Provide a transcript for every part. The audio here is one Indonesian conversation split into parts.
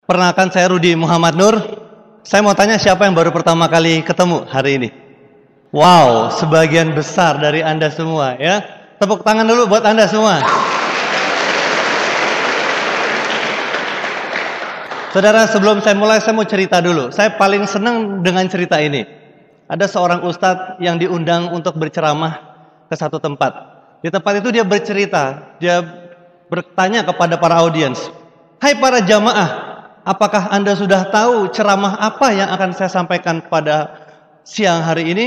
Perkenalkan, saya Rudi Muhammad Nur. Saya mau tanya siapa yang baru pertama kali ketemu hari ini? Wow, sebagian besar dari Anda semua ya. Tepuk tangan dulu buat Anda semua. Saudara, sebelum saya mulai, saya mau cerita dulu. Saya paling senang dengan cerita ini. Ada seorang ustadz yang diundang untuk berceramah ke satu tempat. Di tempat itu dia bercerita, dia bertanya kepada para audiens, "Hai para jamaah, apakah Anda sudah tahu ceramah apa yang akan saya sampaikan pada siang hari ini?"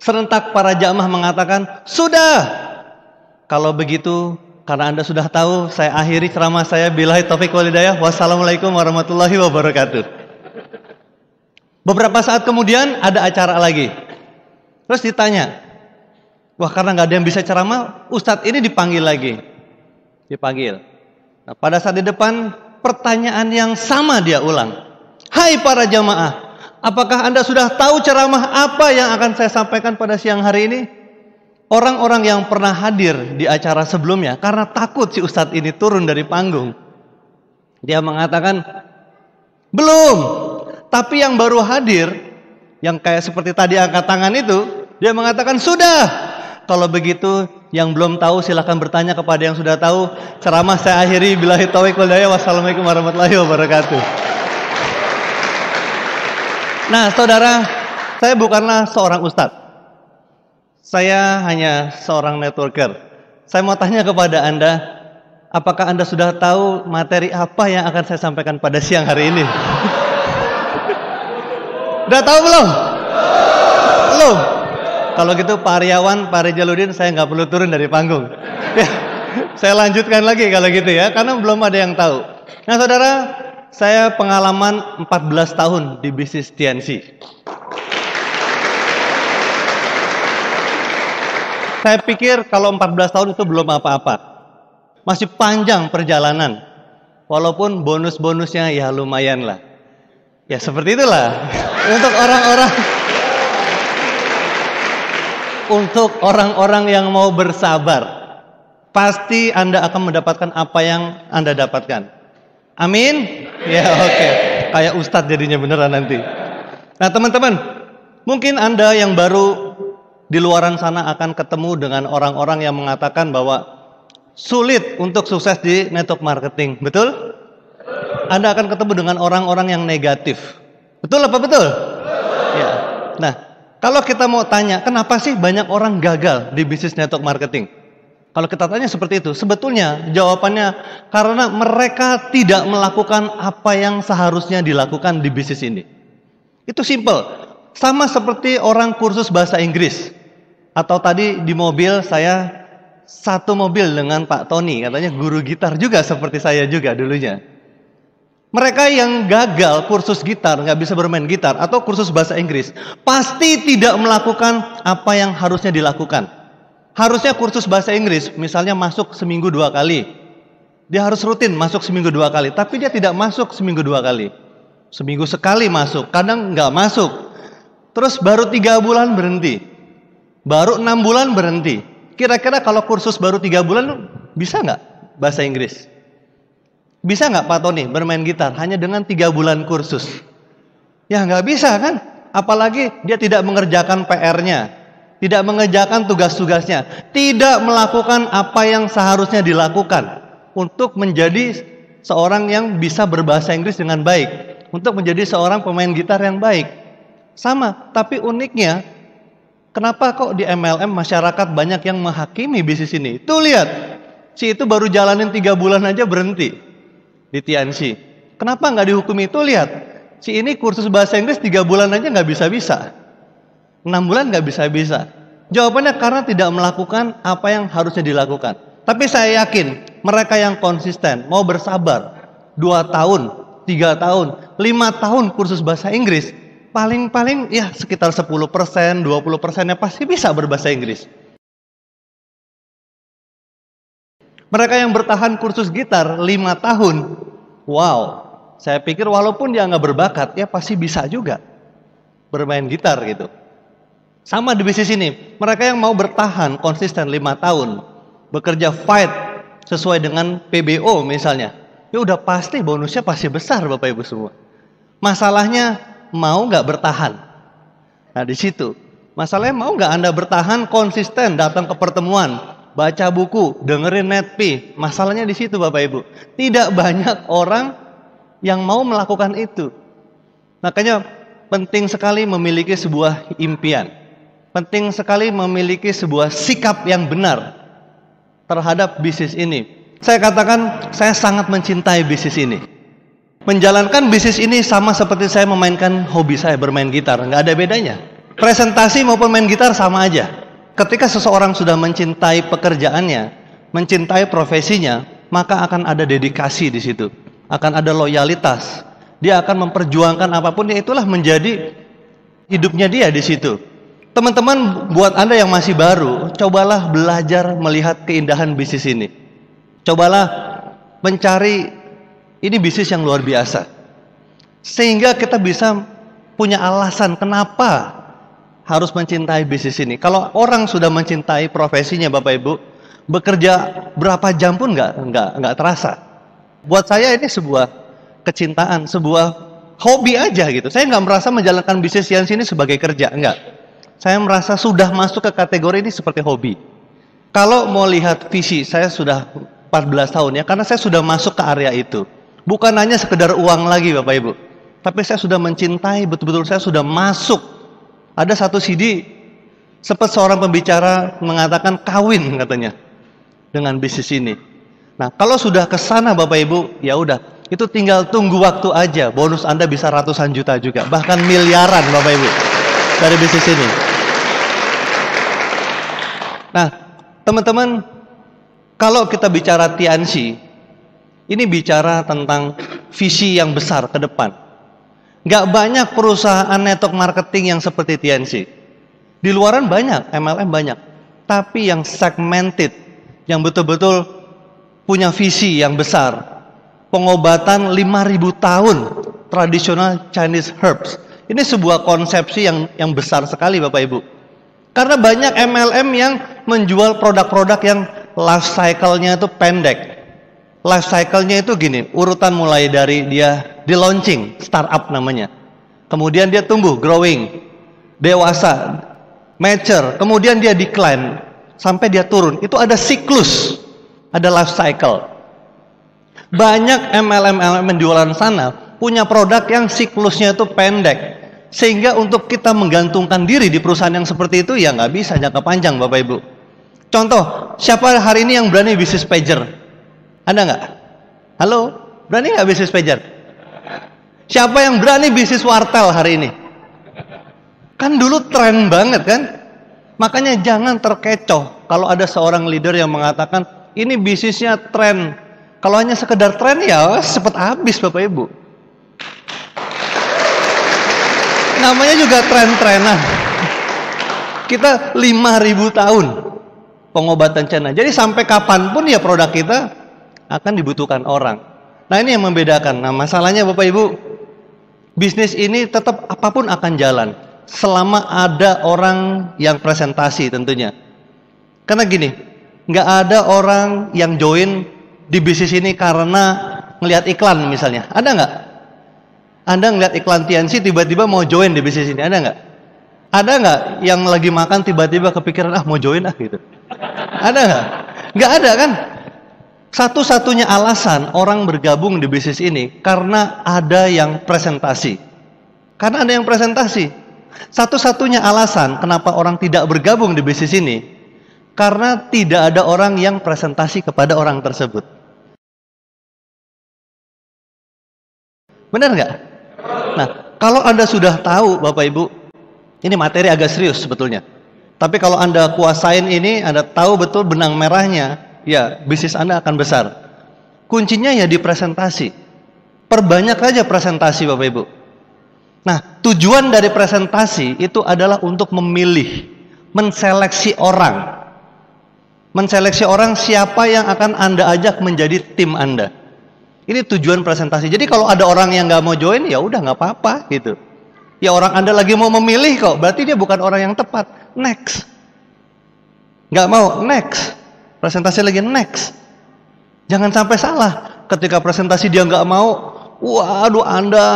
Serentak para jamaah mengatakan, "Sudah." Kalau begitu, karena Anda sudah tahu, saya akhiri ceramah saya. Billahi taufiq wal hidayah. Wassalamualaikum warahmatullahi wabarakatuh. Beberapa saat kemudian ada acara lagi. Terus ditanya, wah, karena nggak ada yang bisa ceramah, ustadz ini dipanggil lagi. Dipanggil. Nah, pada saat di depan, pertanyaan yang sama dia ulang. "Hai para jamaah, apakah Anda sudah tahu ceramah apa yang akan saya sampaikan pada siang hari ini?" Orang-orang yang pernah hadir di acara sebelumnya, karena takut si ustadz ini turun dari panggung, dia mengatakan, "Belum." Tapi yang baru hadir, yang kayak seperti tadi angkat tangan itu, dia mengatakan, "Sudah." Kalau begitu, yang belum tahu silahkan bertanya kepada yang sudah tahu. Ceramah saya akhiri. Billahi taufiq wal hidayah. Wassalamualaikum warahmatullahi wabarakatuh. Nah, saudara, saya bukanlah seorang ustadz. Saya hanya seorang networker. Saya mau tanya kepada Anda, apakah Anda sudah tahu materi apa yang akan saya sampaikan pada siang hari ini? Udah tahu belum? Belum? Kalau gitu Pak Aryawan, Pak Rejaludin, saya nggak perlu turun dari panggung. Ya, saya lanjutkan lagi kalau gitu ya, karena belum ada yang tahu. Nah, saudara, saya pengalaman 14 tahun di bisnis TNC. Saya pikir kalau 14 tahun itu belum apa-apa. Masih panjang perjalanan. Walaupun bonus-bonusnya ya lumayan lah. Ya seperti itulah. Untuk orang-orang yang mau bersabar, pasti Anda akan mendapatkan apa yang Anda dapatkan. Amin? Ya, oke. Kayak ustadz jadinya beneran nanti. Nah, teman-teman, mungkin Anda yang baru di luaran sana akan ketemu dengan orang-orang yang mengatakan bahwa sulit untuk sukses di network marketing. Betul? Anda akan ketemu dengan orang-orang yang negatif. Betul apa betul? Ya. Nah, kalau kita mau tanya, kenapa sih banyak orang gagal di bisnis network marketing? Kalau kita tanya seperti itu, sebetulnya jawabannya karena mereka tidak melakukan apa yang seharusnya dilakukan di bisnis ini. Itu simple. Sama seperti orang kursus bahasa Inggris. Atau tadi di mobil saya satu mobil dengan Pak Tony, katanya guru gitar juga seperti saya juga dulunya. Mereka yang gagal kursus gitar, nggak bisa bermain gitar, atau kursus bahasa Inggris, pasti tidak melakukan apa yang harusnya dilakukan. Harusnya kursus bahasa Inggris, misalnya masuk seminggu 2 kali. Dia harus rutin masuk seminggu 2 kali, tapi dia tidak masuk seminggu 2 kali. Seminggu sekali masuk, kadang nggak masuk. Terus baru 3 bulan berhenti. Baru 6 bulan berhenti. Kira-kira kalau kursus baru 3 bulan, bisa nggak bahasa Inggris? Bisa nggak Pak Tony bermain gitar hanya dengan 3 bulan kursus? Ya nggak bisa kan? Apalagi dia tidak mengerjakan PR-nya, tidak mengerjakan tugas-tugasnya, tidak melakukan apa yang seharusnya dilakukan untuk menjadi seorang yang bisa berbahasa Inggris dengan baik, untuk menjadi seorang pemain gitar yang baik. Sama, tapi uniknya, kenapa kok di MLM masyarakat banyak yang menghakimi bisnis ini? Tuh lihat, si itu baru jalanin 3 bulan aja berhenti di TNC. Kenapa nggak dihukumi? Itu lihat, si ini kursus bahasa Inggris 3 bulan aja nggak bisa-bisa, 6 bulan nggak bisa-bisa. Jawabannya karena tidak melakukan apa yang harusnya dilakukan. Tapi saya yakin mereka yang konsisten, mau bersabar 2 tahun, 3 tahun, 5 tahun kursus bahasa Inggris, paling-paling ya sekitar 10%, 20%-nya pasti bisa berbahasa Inggris. Mereka yang bertahan kursus gitar 5 tahun, wow, saya pikir walaupun dia nggak berbakat, ya pasti bisa juga bermain gitar gitu. Sama di bisnis ini, mereka yang mau bertahan konsisten 5 tahun, bekerja fight sesuai dengan PBO misalnya, ya udah pasti bonusnya pasti besar Bapak Ibu semua. Masalahnya mau nggak bertahan? Nah di situ. Masalahnya mau nggak Anda bertahan konsisten datang ke pertemuan, baca buku, dengerin netpi. Masalahnya di situ Bapak Ibu. Tidak banyak orang yang mau melakukan itu. Makanya penting sekali memiliki sebuah impian. Penting sekali memiliki sebuah sikap yang benar terhadap bisnis ini. Saya katakan saya sangat mencintai bisnis ini. Menjalankan bisnis ini sama seperti saya memainkan hobi saya bermain gitar. Nggak ada bedanya. Presentasi maupun main gitar sama aja. Ketika seseorang sudah mencintai pekerjaannya, mencintai profesinya, maka akan ada dedikasi di situ. Akan ada loyalitas. Dia akan memperjuangkan apapun, ya itulah menjadi hidupnya dia di situ. Teman-teman, buat Anda yang masih baru, cobalah belajar melihat keindahan bisnis ini. Cobalah mencari ini bisnis yang luar biasa. Sehingga kita bisa punya alasan kenapa harus mencintai bisnis ini. Kalau orang sudah mencintai profesinya Bapak Ibu, bekerja berapa jam pun nggak terasa. Buat saya ini sebuah kecintaan, sebuah hobi aja gitu. Saya nggak merasa menjalankan bisnis yang sini sebagai kerja, enggak. Saya merasa sudah masuk ke kategori ini seperti hobi. Kalau mau lihat visi, saya sudah 14 tahun ya, karena saya sudah masuk ke area itu. Bukan hanya sekedar uang lagi Bapak Ibu, tapi saya sudah mencintai, betul-betul saya sudah masuk. Ada satu CD, sempat seorang pembicara mengatakan kawin katanya dengan bisnis ini. Nah, kalau sudah ke sana Bapak Ibu, ya udah, itu tinggal tunggu waktu aja. Bonus Anda bisa ratusan juta juga, bahkan miliaran Bapak Ibu dari bisnis ini. Nah, teman-teman, kalau kita bicara TNC, ini bicara tentang visi yang besar ke depan. Gak banyak perusahaan network marketing yang seperti TNC. Di luaran banyak, MLM banyak. Tapi yang segmented, yang betul-betul punya visi yang besar. Pengobatan 5.000 tahun tradisional Chinese herbs. Ini sebuah konsepsi yang besar sekali Bapak Ibu. Karena banyak MLM yang menjual produk-produk yang life cycle-nya itu pendek. Life cycle-nya itu gini, urutan mulai dari dia di launching, startup namanya. Kemudian dia tumbuh, growing, dewasa, mature, kemudian dia decline, sampai dia turun. Itu ada siklus, ada life cycle. Banyak MLM menjualan sana punya produk yang siklusnya itu pendek. Sehingga untuk kita menggantungkan diri di perusahaan yang seperti itu, ya nggak bisa jangka panjang Bapak Ibu. Contoh, siapa hari ini yang berani bisnis pager? Ada nggak? Halo? Berani nggak bisnis pager? Siapa yang berani bisnis wartel hari ini? Kan dulu tren banget kan? Makanya jangan terkecoh kalau ada seorang leader yang mengatakan ini bisnisnya tren. Kalau hanya sekedar tren ya cepat habis Bapak Ibu. Namanya juga tren-trenan. Kita 5.000 tahun pengobatan China. Jadi sampai kapanpun ya produk kita akan dibutuhkan orang. Nah ini yang membedakan. Nah masalahnya Bapak Ibu, bisnis ini tetap apapun akan jalan selama ada orang yang presentasi tentunya. Karena gini, nggak ada orang yang join di bisnis ini karena ngelihat iklan misalnya. Ada nggak? Anda ngelihat iklan TNC tiba-tiba mau join di bisnis ini, ada nggak? Ada nggak yang lagi makan tiba-tiba kepikiran mau join gitu? Ada nggak? Nggak ada kan? Satu-satunya alasan orang bergabung di bisnis ini karena ada yang presentasi. Karena ada yang presentasi. Satu-satunya alasan kenapa orang tidak bergabung di bisnis ini karena tidak ada orang yang presentasi kepada orang tersebut. Benar nggak? Nah, kalau Anda sudah tahu Bapak Ibu, ini materi agak serius sebetulnya. Tapi kalau Anda kuasain ini, Anda tahu betul benang merahnya, ya bisnis Anda akan besar. Kuncinya ya di presentasi. Perbanyak aja presentasi Bapak Ibu. Nah, tujuan dari presentasi itu adalah untuk memilih, menseleksi orang. Menseleksi orang siapa yang akan Anda ajak menjadi tim Anda. Ini tujuan presentasi. Jadi kalau ada orang yang nggak mau join, ya udah nggak apa-apa gitu. Ya orang Anda lagi mau memilih kok, berarti dia bukan orang yang tepat. Next. Nggak mau, next. Presentasi lagi next. Jangan sampai salah. ketika presentasi dia nggak mau, waduh Anda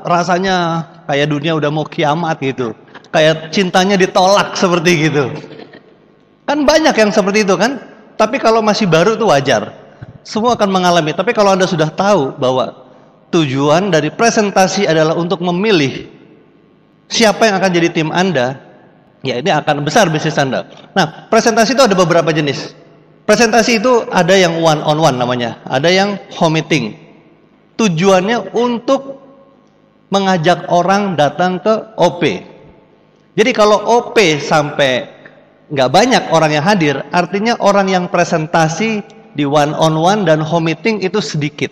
rasanya kayak dunia udah mau kiamat gitu. Kayak cintanya ditolak seperti gitu. Kan banyak yang seperti itu kan. Tapi kalau masih baru itu wajar. Semua akan mengalami. Tapi kalau Anda sudah tahu bahwa tujuan dari presentasi adalah untuk memilih siapa yang akan jadi tim Anda, ya ini akan besar bisnis Anda. Nah, presentasi itu ada beberapa jenis. Presentasi itu ada yang one on one namanya, ada yang home meeting. Tujuannya untuk mengajak orang datang ke OP. Jadi kalau OP sampai nggak banyak orang yang hadir, artinya orang yang presentasi di one on one dan home meeting itu sedikit.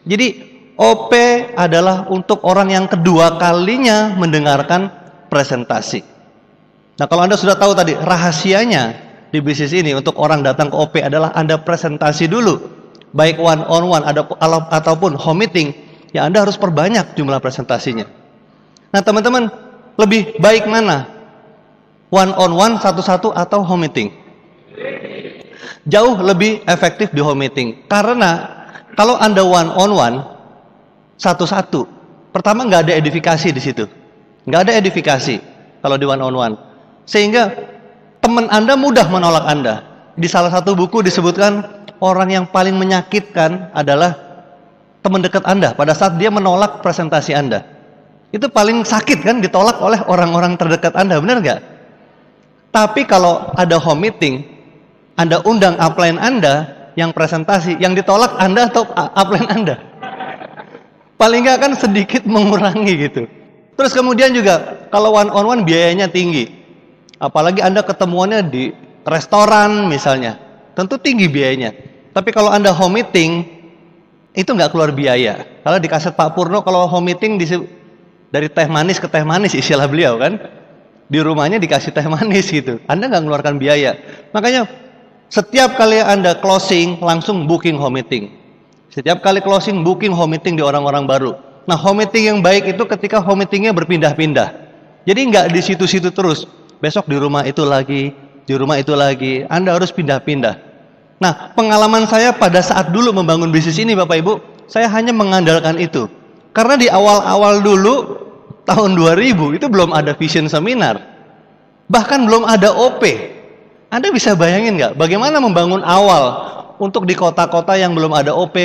Jadi OP adalah untuk orang yang kedua kalinya mendengarkan presentasi. Nah, kalau Anda sudah tahu tadi rahasianya di bisnis ini untuk orang datang ke OP adalah Anda presentasi dulu, baik one on one ataupun home meeting, ya Anda harus perbanyak jumlah presentasinya. Nah, teman-teman, lebih baik mana? One on one satu-satu atau home meeting? Jauh lebih efektif di home meeting. Karena kalau Anda one on one satu-satu, pertama nggak ada edifikasi di situ. Nggak ada edifikasi kalau di one on one. Sehingga teman Anda mudah menolak Anda. Di salah satu buku disebutkan orang yang paling menyakitkan adalah teman dekat Anda pada saat dia menolak presentasi Anda. Itu paling sakit kan, ditolak oleh orang-orang terdekat Anda, benar nggak? Tapi kalau ada home meeting, Anda undang upline Anda yang presentasi, yang ditolak Anda atau upline Anda? Paling nggak kan sedikit mengurangi gitu. Terus kemudian juga kalau one on one biayanya tinggi. Apalagi Anda ketemuannya di restoran misalnya, tentu tinggi biayanya. Tapi kalau Anda home meeting, itu nggak keluar biaya. Kalau di kaset Pak Purno, kalau home meeting dari teh manis ke teh manis istilah beliau kan, di rumahnya dikasih teh manis gitu. Anda nggak mengeluarkan biaya. Makanya setiap kali Anda closing langsung booking home meeting. Setiap kali closing booking home meeting di orang-orang baru. Nah, home meeting yang baik itu ketika home meetingnya berpindah-pindah. Jadi nggak di situ-situ terus. Besok di rumah itu lagi, di rumah itu lagi. Anda harus pindah-pindah. Nah, pengalaman saya pada saat dulu membangun bisnis ini Bapak Ibu, saya hanya mengandalkan itu. Karena di awal-awal dulu, tahun 2000, itu belum ada vision seminar. Bahkan belum ada OP. Anda bisa bayangin nggak, bagaimana membangun awal untuk di kota-kota yang belum ada OP,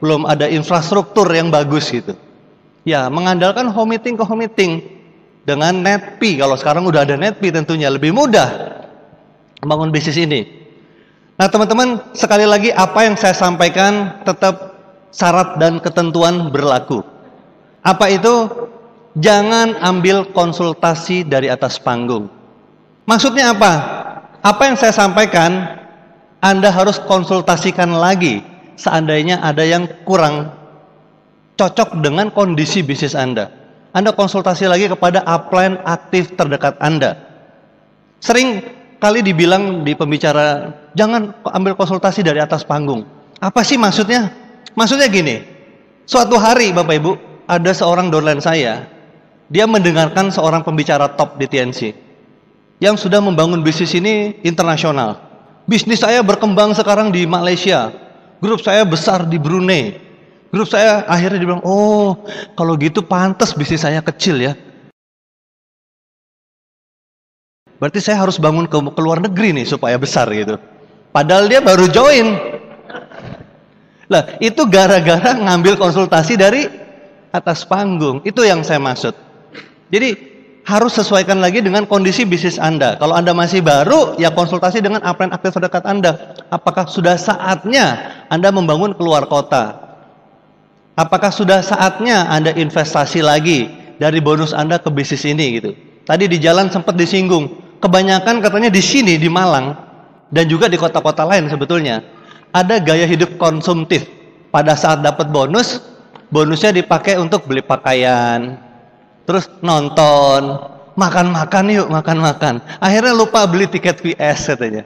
belum ada infrastruktur yang bagus gitu. Ya, mengandalkan home meeting ke home meeting. Dengan NetP, kalau sekarang udah ada NetP tentunya lebih mudah membangun bisnis ini. Nah teman-teman, sekali lagi apa yang saya sampaikan tetap syarat dan ketentuan berlaku. Apa itu? Jangan ambil konsultasi dari atas panggung. Maksudnya apa? Apa yang saya sampaikan, Anda harus konsultasikan lagi seandainya ada yang kurang cocok dengan kondisi bisnis Anda. Anda konsultasi lagi kepada upline aktif terdekat Anda. Sering kali dibilang di pembicara, jangan ambil konsultasi dari atas panggung. Apa sih maksudnya? Maksudnya gini, suatu hari Bapak Ibu, ada seorang downline saya, dia mendengarkan seorang pembicara top di TNC, yang sudah membangun bisnis ini internasional. Bisnis saya berkembang sekarang di Malaysia, grup saya besar di Brunei. Grup saya akhirnya dibilang, oh kalau gitu pantas bisnis saya kecil ya. Berarti saya harus bangun ke luar negeri nih supaya besar gitu. Padahal dia baru join. Lah itu gara-gara ngambil konsultasi dari atas panggung. Itu yang saya maksud. Jadi harus sesuaikan lagi dengan kondisi bisnis Anda. Kalau Anda masih baru, ya konsultasi dengan upline aktif terdekat Anda. Apakah sudah saatnya Anda membangun keluar kota? Apakah sudah saatnya Anda investasi lagi dari bonus Anda ke bisnis ini gitu. Tadi di jalan sempat disinggung, kebanyakan katanya di sini di Malang dan juga di kota-kota lain sebetulnya ada gaya hidup konsumtif. Pada saat dapat bonus, bonusnya dipakai untuk beli pakaian, terus nonton, makan-makan yuk, makan-makan. Akhirnya lupa beli tiket VS katanya.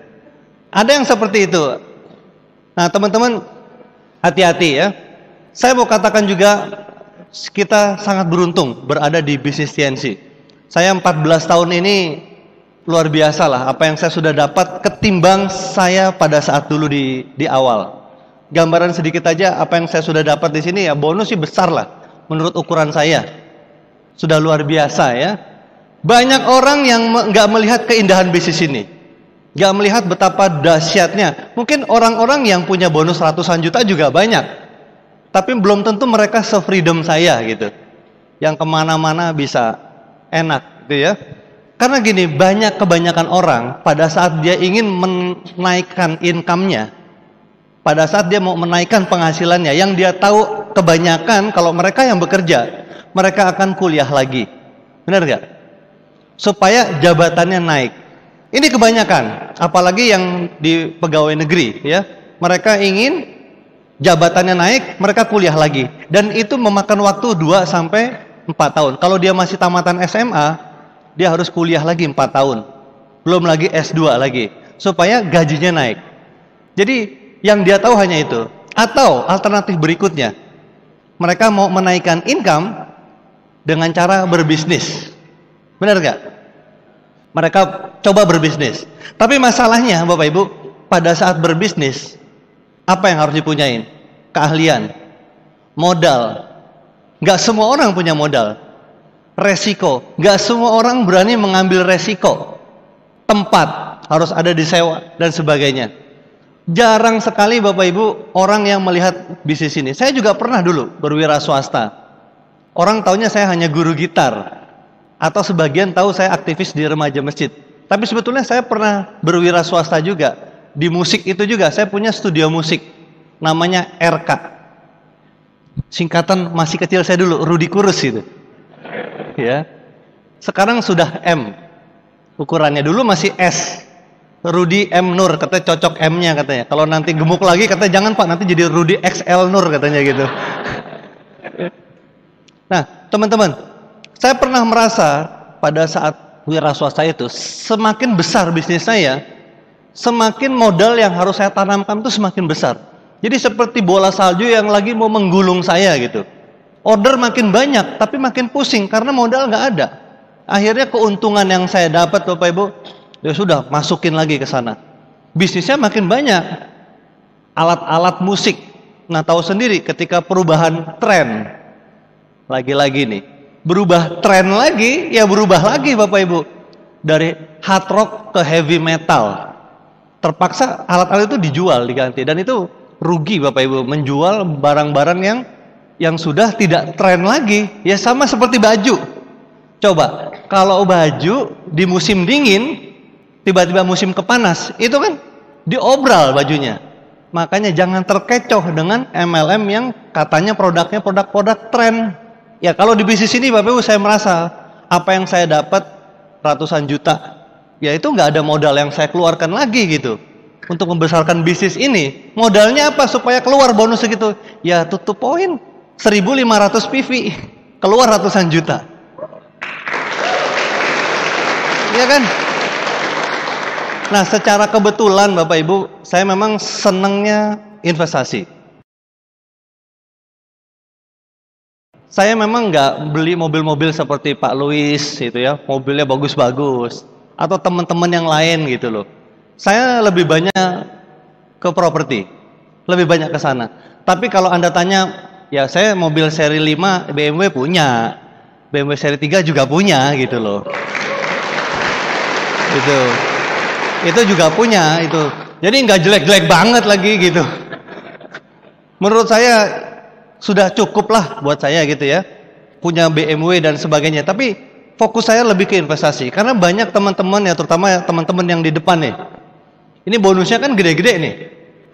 Ada yang seperti itu. Nah teman-teman, hati-hati ya. Saya mau katakan juga, kita sangat beruntung berada di bisnis TNC. Saya 14 tahun ini luar biasa lah apa yang saya sudah dapat ketimbang saya pada saat dulu di awal. gambaran sedikit aja apa yang saya sudah dapat di sini ya, bonus sih besar lah menurut ukuran saya. Sudah luar biasa ya. Banyak orang yang nggak melihat keindahan bisnis ini, nggak melihat betapa dahsyatnya. Mungkin orang-orang yang punya bonus ratusan juta juga banyak, tapi belum tentu mereka se-freedom saya gitu, yang kemana-mana bisa enak gitu ya. Karena gini, kebanyakan orang pada saat dia ingin menaikkan income-nya, pada saat dia mau menaikkan penghasilannya, yang dia tahu kebanyakan kalau mereka yang bekerja, mereka akan kuliah lagi. Benar nggak? Supaya jabatannya naik. Ini kebanyakan, apalagi yang di pegawai negeri ya. Mereka ingin jabatannya naik, mereka kuliah lagi. Dan itu memakan waktu 2 sampai 4 tahun. Kalau dia masih tamatan SMA, dia harus kuliah lagi 4 tahun. Belum lagi S2 lagi. Supaya gajinya naik. Jadi yang dia tahu hanya itu. Atau alternatif berikutnya, mereka mau menaikkan income dengan cara berbisnis. Benar nggak? Mereka coba berbisnis. Tapi masalahnya Bapak Ibu, pada saat berbisnis, apa yang harus dipunyain? Keahlian, modal. Nggak semua orang punya modal. Resiko, nggak semua orang berani mengambil resiko. Tempat harus ada disewa dan sebagainya. Jarang sekali Bapak Ibu orang yang melihat bisnis ini. Saya juga pernah dulu berwira swasta. Orang taunya saya hanya guru gitar, atau sebagian tahu saya aktivis di remaja masjid. Tapi sebetulnya saya pernah berwira swasta juga. Di musik itu juga saya punya studio musik, namanya RK. Singkatan masih kecil saya dulu, Rudi Kurus itu. Ya. Sekarang sudah M. Ukurannya dulu masih S. Rudi M Nur, katanya cocok M-nya katanya. Kalau nanti gemuk lagi katanya jangan Pak, nanti jadi Rudi XL Nur katanya gitu. Nah, teman-teman, saya pernah merasa pada saat wira swasta itu, semakin besar bisnis saya, semakin modal yang harus saya tanamkan itu semakin besar. Jadi seperti bola salju yang lagi mau menggulung saya gitu. Order makin banyak, tapi makin pusing karena modal nggak ada. Akhirnya keuntungan yang saya dapat Bapak Ibu, ya sudah masukin lagi ke sana. Bisnisnya makin banyak. Alat-alat musik. Nah tahu sendiri ketika perubahan tren, lagi-lagi nih, berubah tren lagi, ya berubah lagi Bapak Ibu. Dari hard rock ke heavy metal. Terpaksa alat-alat itu dijual, diganti. Dan itu rugi Bapak Ibu, menjual barang-barang yang sudah tidak tren lagi. Ya sama seperti baju. Coba, kalau baju di musim dingin, tiba-tiba musim kepanas, itu kan diobral bajunya. Makanya jangan terkecoh dengan MLM yang katanya produknya produk-produk tren. Ya kalau di bisnis ini Bapak Ibu saya merasa apa yang saya dapat ratusan juta, ya itu nggak ada modal yang saya keluarkan lagi gitu. Untuk membesarkan bisnis ini, modalnya apa supaya keluar bonus segitu? Ya tutup poin 1.500 PV, keluar ratusan juta. Ya kan? Nah secara kebetulan Bapak Ibu, saya memang senangnya investasi. Saya memang nggak beli mobil-mobil seperti Pak Louis itu ya, mobilnya bagus-bagus, atau teman-teman yang lain gitu loh. Saya lebih banyak ke properti, lebih banyak ke sana. Tapi kalau Anda tanya, ya saya mobil seri 5 BMW punya, BMW seri 3 juga punya gitu loh. Itu juga punya itu. Jadi nggak jelek-jelek banget lagi gitu. Menurut saya sudah cukup lah buat saya gitu ya, punya BMW dan sebagainya. Tapi fokus saya lebih ke investasi karena banyak teman-teman ya, terutama teman-teman yang di depan nih. Ini bonusnya kan gede-gede nih.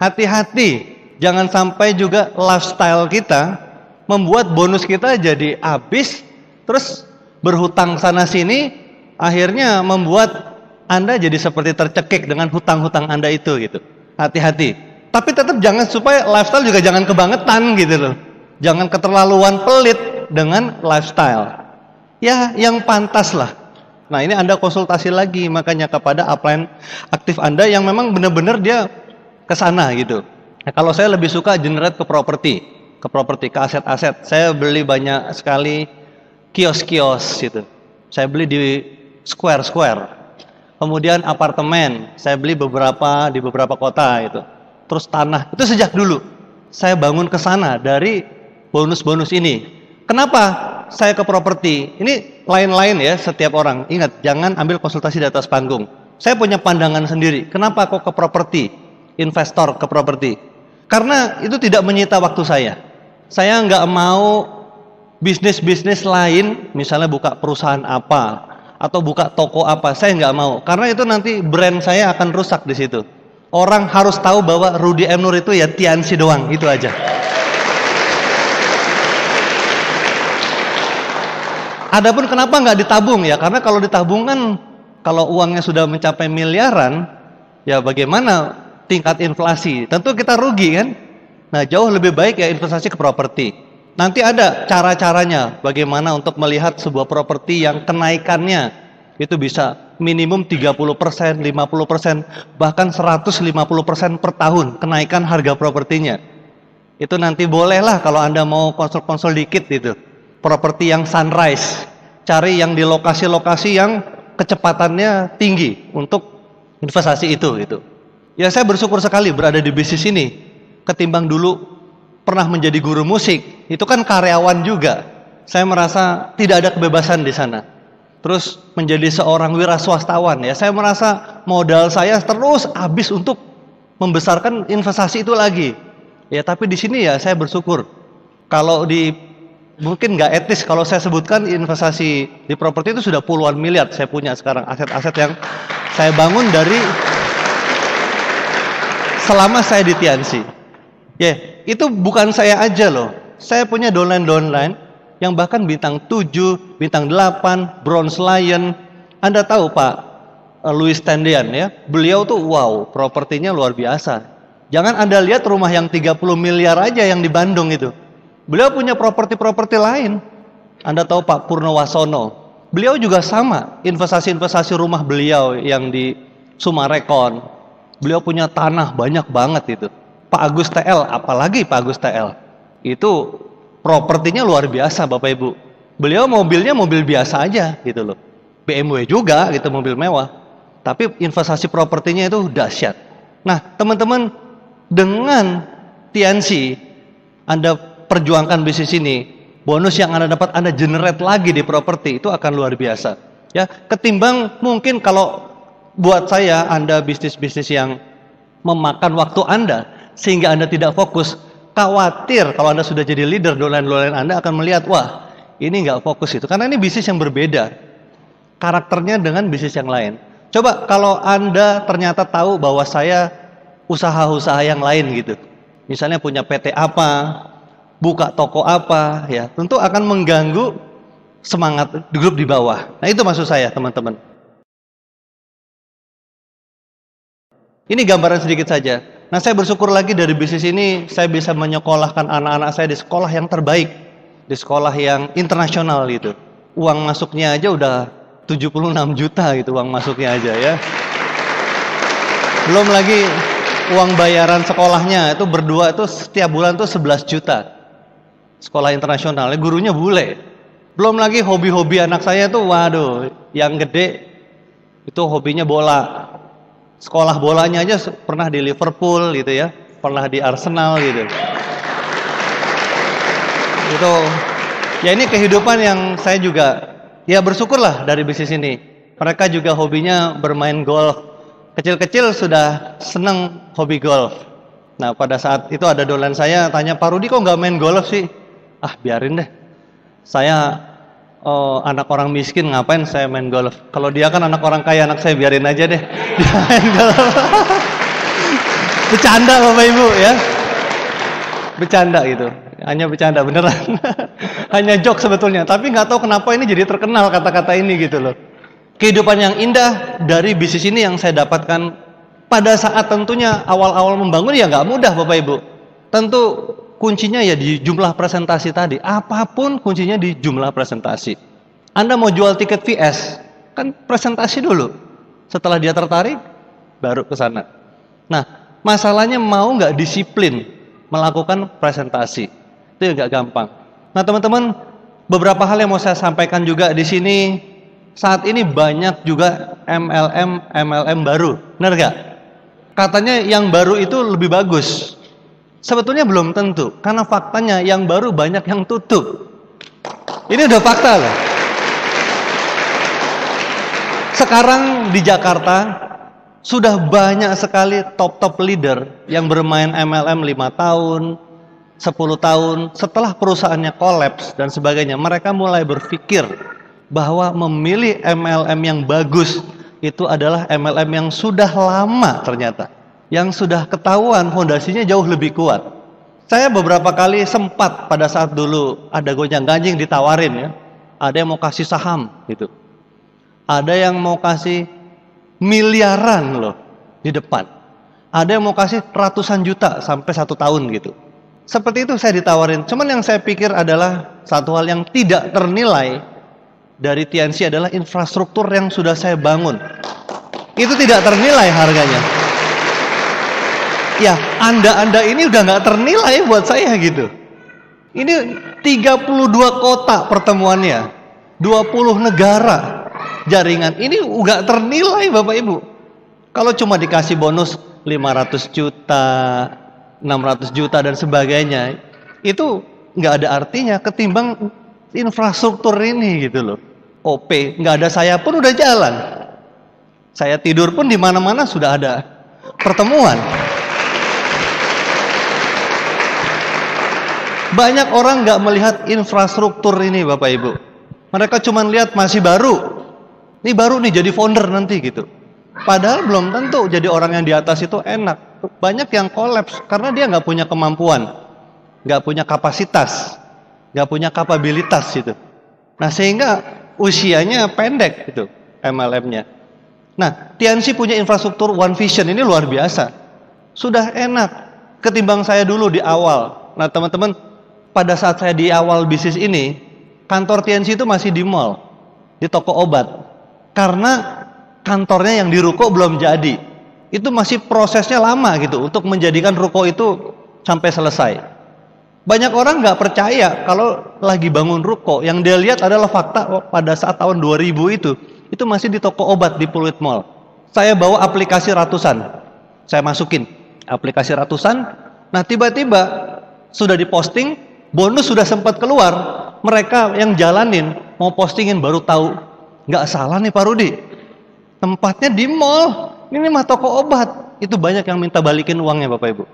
Hati-hati, jangan sampai juga lifestyle kita membuat bonus kita jadi habis, terus berhutang sana sini, akhirnya membuat Anda jadi seperti tercekik dengan hutang-hutang Anda itu gitu. Hati-hati. Tapi tetap jangan, supaya lifestyle juga jangan kebangetan gitu loh. Jangan keterlaluan pelit dengan lifestyle. Ya yang pantas lah. Nah ini Anda konsultasi lagi makanya kepada upline aktif Anda yang memang benar-benar dia ke sana gitu. Nah, kalau saya lebih suka generate ke properti, ke aset-aset. Saya beli banyak sekali kios-kios gitu. Saya beli di square. Kemudian apartemen, saya beli beberapa di beberapa kota itu. Terus tanah, itu sejak dulu. saya bangun ke sana dari bonus-bonus ini. Kenapa saya ke properti? Ini lain-lain ya setiap orang. Ingat, jangan ambil konsultasi di atas panggung. Saya punya pandangan sendiri. Kenapa kok ke properti? Investor ke properti. Karena itu tidak menyita waktu saya. Saya nggak mau bisnis-bisnis lain, misalnya buka perusahaan apa, atau buka toko apa, saya nggak mau. Karena itu nanti brand saya akan rusak di situ. Orang harus tahu bahwa Rudy M. Nur itu ya Tiansi doang, itu aja. Adapun kenapa nggak ditabung ya? Karena kalau ditabung kan, kalau uangnya sudah mencapai miliaran, ya bagaimana tingkat inflasi? Tentu kita rugi kan? Nah, jauh lebih baik ya investasi ke properti. Nanti ada cara-caranya bagaimana untuk melihat sebuah properti yang kenaikannya itu bisa minimum 30%, 50%, bahkan 150% per tahun kenaikan harga propertinya. Itu nanti bolehlah kalau Anda mau konsul-konsul dikit itu. Properti yang sunrise, cari yang di lokasi-lokasi yang kecepatannya tinggi untuk investasi itu gitu. Ya saya bersyukur sekali berada di bisnis ini. Ketimbang dulu pernah menjadi guru musik, itu kan karyawan juga. Saya merasa tidak ada kebebasan di sana. Terus menjadi seorang wira swastawan ya, saya merasa modal saya terus habis untuk membesarkan investasi itu lagi. Ya tapi di sini ya saya bersyukur. Kalau di mungkin nggak etis kalau saya sebutkan investasi di properti itu sudah puluhan miliar saya punya sekarang aset-aset yang saya bangun dari selama saya di Tiansi. Ya, itu bukan saya aja loh. Saya punya downline yang bahkan bintang 7, bintang 8, bronze lion. Anda tahu Pak Louis Tendian ya, beliau tuh wow, propertinya luar biasa. Jangan Anda lihat rumah yang 30 miliar aja yang di Bandung itu. Beliau punya properti-properti lain. Anda tahu Pak Purnowasono, beliau juga sama, investasi-investasi rumah beliau yang di Sumarekon. Beliau punya tanah banyak banget itu. Pak Agus TL, apalagi Pak Agus TL. Itu propertinya luar biasa Bapak Ibu. Beliau mobilnya mobil biasa aja gitu loh. BMW juga gitu, mobil mewah. Tapi investasi propertinya itu dahsyat. Nah teman-teman, dengan Tiansi Anda perjuangkan bisnis ini, bonus yang Anda dapat Anda generate lagi di properti itu akan luar biasa. Ya, ketimbang mungkin kalau buat saya Anda bisnis-bisnis yang memakan waktu Anda sehingga Anda tidak fokus. Khawatir kalau Anda sudah jadi leader, downline Anda akan melihat, wah ini nggak fokus itu. Karena ini bisnis yang berbeda karakternya dengan bisnis yang lain. Coba kalau Anda ternyata tahu bahwa saya usaha-usaha yang lain gitu. Misalnya punya PT apa, buka toko apa, ya tentu akan mengganggu semangat grup di bawah. Nah itu maksud saya teman-teman. Ini gambaran sedikit saja. Nah saya bersyukur lagi dari bisnis ini saya bisa menyekolahkan anak-anak saya di sekolah yang terbaik, di sekolah yang internasional gitu. Uang masuknya aja udah 76 juta gitu uang masuknya aja ya. Belum lagi uang bayaran sekolahnya itu berdua itu setiap bulan tuh 11 juta. Sekolah internasional, gurunya bule. Belum lagi hobi-hobi anak saya tuh waduh, yang gede itu hobinya bola. Sekolah bolanya aja pernah di Liverpool gitu ya, pernah di Arsenal gitu. Itu ya ini kehidupan yang saya juga ya bersyukurlah dari bisnis ini. Mereka juga hobinya bermain golf. Kecil-kecil sudah seneng hobi golf. Nah pada saat itu ada dolan saya tanya, Pak Rudy kok nggak main golf sih? Ah biarin deh. Saya anak orang miskin ngapain saya main golf? Kalau dia kan anak orang kaya, anak saya biarin aja deh. Dia main golf. Bercanda Bapak Ibu ya. Bercanda gitu. Hanya bercanda beneran. Hanya joke sebetulnya. Tapi nggak tahu kenapa ini jadi terkenal kata-kata ini gitu loh. Kehidupan yang indah dari bisnis ini yang saya dapatkan pada saat tentunya awal-awal membangun ya nggak mudah Bapak Ibu. Tentu kuncinya ya di jumlah presentasi tadi. Apapun kuncinya di jumlah presentasi. Anda mau jual tiket VS, kan presentasi dulu. Setelah dia tertarik, baru ke sana. Nah, masalahnya mau nggak disiplin melakukan presentasi. Itu ya nggak gampang. Nah, teman-teman, beberapa hal yang mau saya sampaikan juga di sini. Saat ini banyak juga MLM baru. Benar nggak? Katanya yang baru itu lebih bagus. Sebetulnya belum tentu, karena faktanya yang baru banyak yang tutup. Ini udah fakta loh. Sekarang di Jakarta sudah banyak sekali top leader yang bermain MLM 5 tahun, 10 tahun. Setelah perusahaannya kolaps dan sebagainya, mereka mulai berpikir bahwa memilih MLM yang bagus itu adalah MLM yang sudah lama ternyata, yang sudah ketahuan fondasinya jauh lebih kuat. Saya beberapa kali sempat pada saat dulu ada gonjang-ganjing ditawarin ya, ada yang mau kasih saham gitu, ada yang mau kasih miliaran loh di depan, ada yang mau kasih ratusan juta sampai 1 tahun gitu. Seperti itu saya ditawarin. Cuman yang saya pikir adalah satu hal yang tidak ternilai dari TNC adalah infrastruktur yang sudah saya bangun. Itu tidak ternilai harganya. Ya, Anda ini udah nggak ternilai buat saya gitu. Ini 32 kota pertemuannya, 20 negara jaringan. Ini nggak ternilai Bapak Ibu. Kalau cuma dikasih bonus 500 juta, 600 juta dan sebagainya, itu nggak ada artinya ketimbang infrastruktur ini gitu loh. OP, nggak ada saya pun udah jalan. Saya tidur pun di mana-mana sudah ada pertemuan. Banyak orang nggak melihat infrastruktur ini Bapak Ibu. Mereka cuma lihat masih baru. Ini baru nih jadi founder nanti gitu. Padahal belum tentu jadi orang yang di atas itu enak. Banyak yang kolaps karena dia nggak punya kemampuan, nggak punya kapasitas, nggak punya kapabilitas gitu. Nah sehingga usianya pendek gitu MLM-nya. Nah, TNC punya infrastruktur One Vision ini luar biasa. Sudah enak ketimbang saya dulu di awal. Nah, teman-teman, pada saat saya di awal bisnis ini, kantor TNC itu masih di mall, di toko obat. Karena kantornya yang di ruko belum jadi. Itu masih prosesnya lama gitu untuk menjadikan ruko itu sampai selesai. Banyak orang nggak percaya kalau lagi bangun ruko, yang dia lihat adalah fakta pada saat tahun 2000 itu masih di toko obat di Pluit Mall. Saya bawa aplikasi ratusan, saya masukin aplikasi ratusan. Nah tiba-tiba sudah diposting, bonus sudah sempat keluar. Mereka yang jalanin mau postingin baru tahu, nggak salah nih Pak Rudi, tempatnya di mall, ini mah toko obat. Itu banyak yang minta balikin uangnya Bapak Ibu.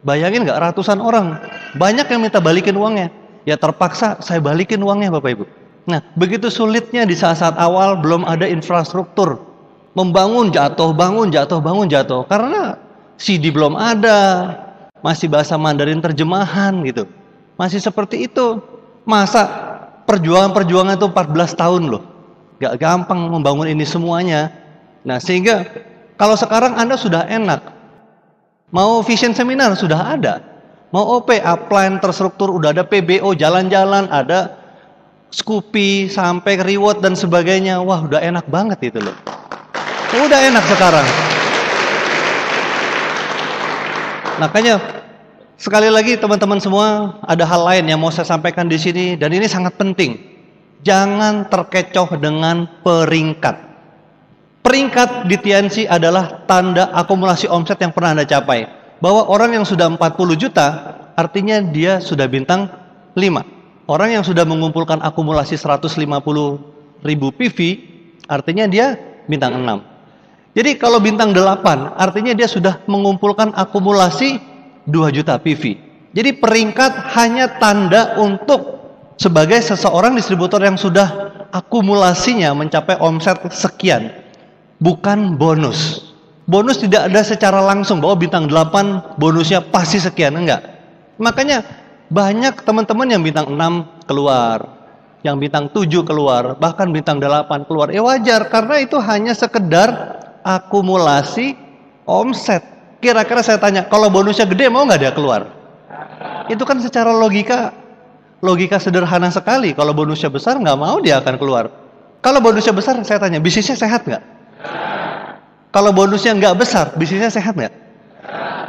Bayangin nggak, ratusan orang, banyak yang minta balikin uangnya. Ya terpaksa saya balikin uangnya Bapak Ibu. Nah begitu sulitnya di saat-saat awal, belum ada infrastruktur. Membangun jatuh, bangun jatuh, bangun jatuh. Karena CD belum ada, masih bahasa Mandarin terjemahan gitu. Masih seperti itu. Masa perjuangan itu 14 tahun loh. Gak gampang membangun ini semuanya. Nah sehingga kalau sekarang Anda sudah enak. Mau vision seminar sudah ada, mau OP, upline terstruktur, udah ada PBO, jalan-jalan, ada Scoopy, sampai reward dan sebagainya. Wah udah enak banget itu loh. Udah enak sekarang. Makanya sekali lagi teman-teman semua, ada hal lain yang mau saya sampaikan di sini dan ini sangat penting. Jangan terkecoh dengan peringkat. Peringkat di TNC adalah tanda akumulasi omset yang pernah Anda capai. Bahwa orang yang sudah 40 juta, artinya dia sudah bintang 5. Orang yang sudah mengumpulkan akumulasi 150 ribu PV, artinya dia bintang 6. Jadi kalau bintang 8, artinya dia sudah mengumpulkan akumulasi 2 juta PV. Jadi peringkat hanya tanda untuk sebagai seseorang distributor yang sudah akumulasinya mencapai omset sekian. Bukan bonus. Bonus tidak ada secara langsung bahwa bintang 8 bonusnya pasti sekian, enggak. Makanya banyak teman-teman yang bintang 6 keluar, yang bintang 7 keluar, bahkan bintang 8 keluar. Ya wajar, karena itu hanya sekedar akumulasi omset. Kira-kira saya tanya, kalau bonusnya gede mau nggak dia keluar? Itu kan secara logika sederhana sekali. Kalau bonusnya besar nggak mau dia akan keluar. Kalau bonusnya besar, saya tanya, bisnisnya sehat nggak? Kalau bonusnya nggak besar, bisnisnya sehat nggak?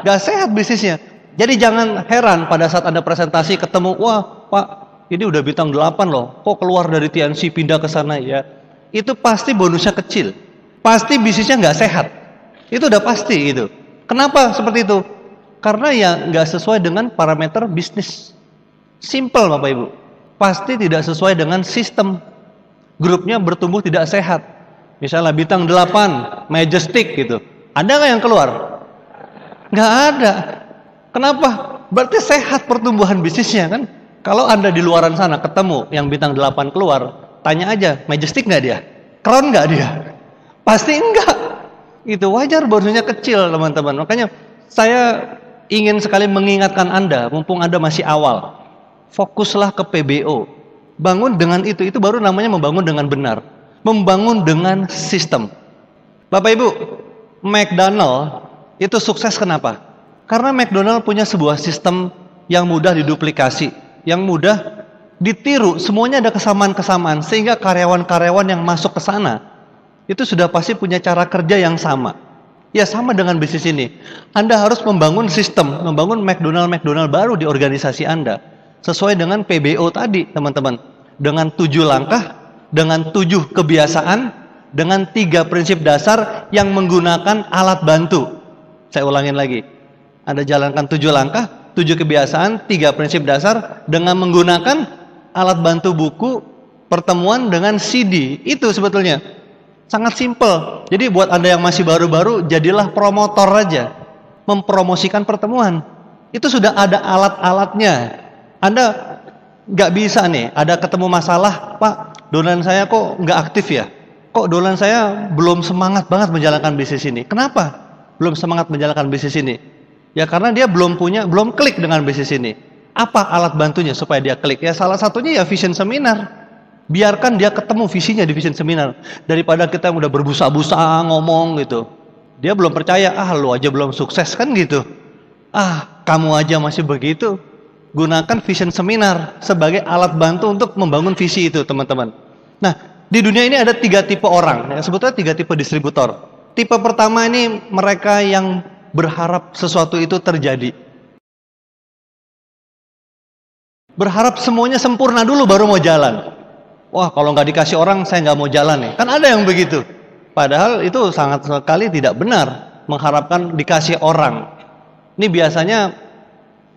Nggak sehat bisnisnya. Jadi jangan heran pada saat Anda presentasi ketemu, wah Pak, ini udah bintang 8 loh, kok keluar dari TNC pindah ke sana ya? Itu pasti bonusnya kecil, pasti bisnisnya nggak sehat. Itu udah pasti gitu. Kenapa seperti itu? Karena ya nggak sesuai dengan parameter bisnis. Simple Bapak Ibu. Pasti tidak sesuai dengan sistem. Grupnya bertumbuh tidak sehat. Misalnya bintang 8, Majestic gitu. Ada nggak yang keluar? Nggak ada. Kenapa? Berarti sehat pertumbuhan bisnisnya kan? Kalau Anda di luaran sana ketemu yang bintang 8 keluar, tanya aja, Majestic nggak dia? Crown nggak dia? Pasti enggak. Itu wajar, bonusnya kecil teman-teman. Makanya saya ingin sekali mengingatkan Anda, mumpung Anda masih awal. Fokuslah ke PBO. Bangun dengan itu baru namanya membangun dengan benar. Membangun dengan sistem. Bapak Ibu, McDonald itu sukses kenapa? Karena McDonald punya sebuah sistem yang mudah diduplikasi, yang mudah ditiru, semuanya ada kesamaan-kesamaan, sehingga karyawan-karyawan yang masuk ke sana itu sudah pasti punya cara kerja yang sama. Ya sama dengan bisnis ini. Anda harus membangun sistem, membangun McDonald baru di organisasi Anda. Sesuai dengan PBO tadi, teman-teman. Dengan 7 langkah, dengan 7 kebiasaan, dengan 3 prinsip dasar yang menggunakan alat bantu. Saya ulangin lagi. Anda jalankan 7 langkah, 7 kebiasaan, 3 prinsip dasar dengan menggunakan alat bantu buku, pertemuan dengan CD. Itu sebetulnya sangat simpel. Jadi buat Anda yang masih baru-baru, jadilah promotor aja. Mempromosikan pertemuan. Itu sudah ada alat-alatnya. Anda nggak bisa nih, ada ketemu masalah, Pak, dolan saya kok nggak aktif ya? Kok dolan saya belum semangat banget menjalankan bisnis ini? Kenapa belum semangat menjalankan bisnis ini? Ya karena dia belum klik dengan bisnis ini. Apa alat bantunya supaya dia klik? Ya salah satunya ya vision seminar. Biarkan dia ketemu visinya di vision seminar. Daripada kita yang udah berbusa-busa ngomong gitu. Dia belum percaya, lu aja belum sukses kan gitu. Kamu aja masih begitu. Gunakan vision seminar sebagai alat bantu untuk membangun visi itu, teman-teman. Nah, di dunia ini ada 3 tipe orang. Ya, sebetulnya 3 tipe distributor. Tipe pertama ini mereka yang berharap sesuatu itu terjadi. Berharap semuanya sempurna dulu baru mau jalan. Wah, kalau nggak dikasih orang saya nggak mau jalan nih. Kan ada yang begitu. Padahal itu sangat sekali tidak benar mengharapkan dikasih orang. Ini biasanya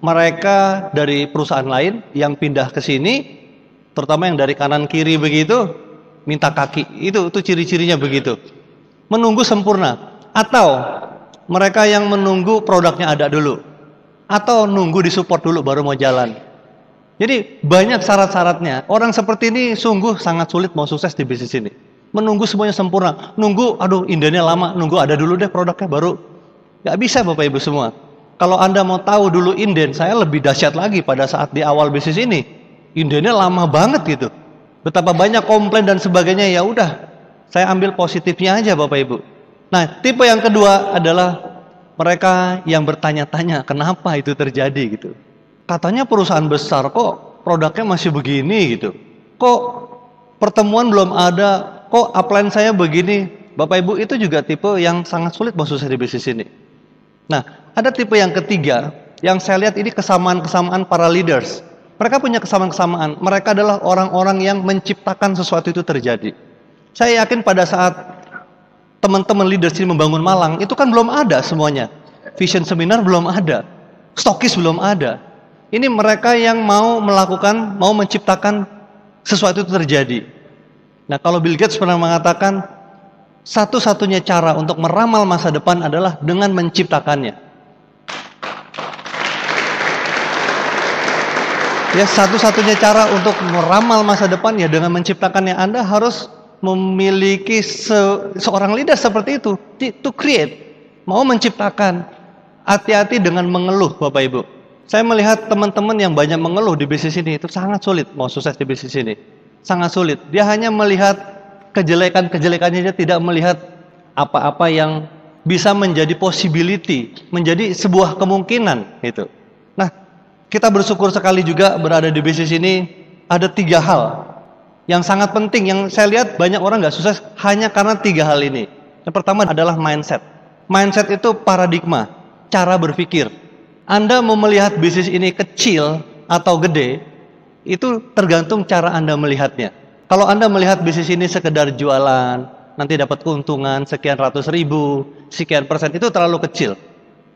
mereka dari perusahaan lain yang pindah ke sini, terutama yang dari kanan kiri begitu, minta kaki. Itu ciri-cirinya begitu. Menunggu sempurna. Atau mereka yang menunggu produknya ada dulu. Atau nunggu disupport dulu baru mau jalan. Jadi banyak syarat-syaratnya. Orang seperti ini sungguh sangat sulit mau sukses di bisnis ini. Menunggu semuanya sempurna. Nunggu, indahnya lama. Nunggu ada dulu deh produknya baru. Gak bisa Bapak Ibu semua. Kalau Anda mau tahu dulu inden, saya lebih dahsyat lagi pada saat di awal bisnis ini. Indennya lama banget gitu. Betapa banyak komplain dan sebagainya, ya udah. Saya ambil positifnya aja Bapak Ibu. Nah, tipe yang kedua adalah mereka yang bertanya-tanya kenapa itu terjadi gitu. Katanya perusahaan besar kok produknya masih begini gitu. Kok pertemuan belum ada, kok upline saya begini. Bapak Ibu, itu juga tipe yang sangat sulit mau sukses di bisnis ini. Nah, ada tipe yang ketiga yang saya lihat ini kesamaan-kesamaan para leaders. Mereka punya kesamaan-kesamaan. Mereka adalah orang-orang yang menciptakan sesuatu itu terjadi. Saya yakin pada saat teman-teman leaders ini membangun Malang, itu kan belum ada semuanya. Vision seminar belum ada. Stokis belum ada. Ini mereka yang mau menciptakan sesuatu itu terjadi. Nah, kalau Bill Gates pernah mengatakan, satu-satunya cara untuk meramal masa depan adalah dengan menciptakannya. Ya, satu-satunya cara untuk meramal masa depan ya dengan menciptakannya. Anda harus memiliki seorang leader seperti itu, to create, mau menciptakan. Hati-hati dengan mengeluh Bapak Ibu. Saya melihat teman-teman yang banyak mengeluh di bisnis ini itu sangat sulit mau sukses di bisnis ini. Sangat sulit. Dia hanya melihat kejelekan-kejelekannya, dia tidak melihat apa-apa yang bisa menjadi possibility, menjadi sebuah kemungkinan gitu. Nah, kita bersyukur sekali juga berada di bisnis ini. Ada 3 hal yang sangat penting yang saya lihat banyak orang nggak sukses hanya karena 3 hal ini. Yang pertama adalah mindset. Mindset itu paradigma, cara berpikir. Anda mau melihat bisnis ini kecil atau gede, itu tergantung cara Anda melihatnya. Kalau Anda melihat bisnis ini sekedar jualan, nanti dapat keuntungan sekian ratus ribu, sekian persen, itu terlalu kecil.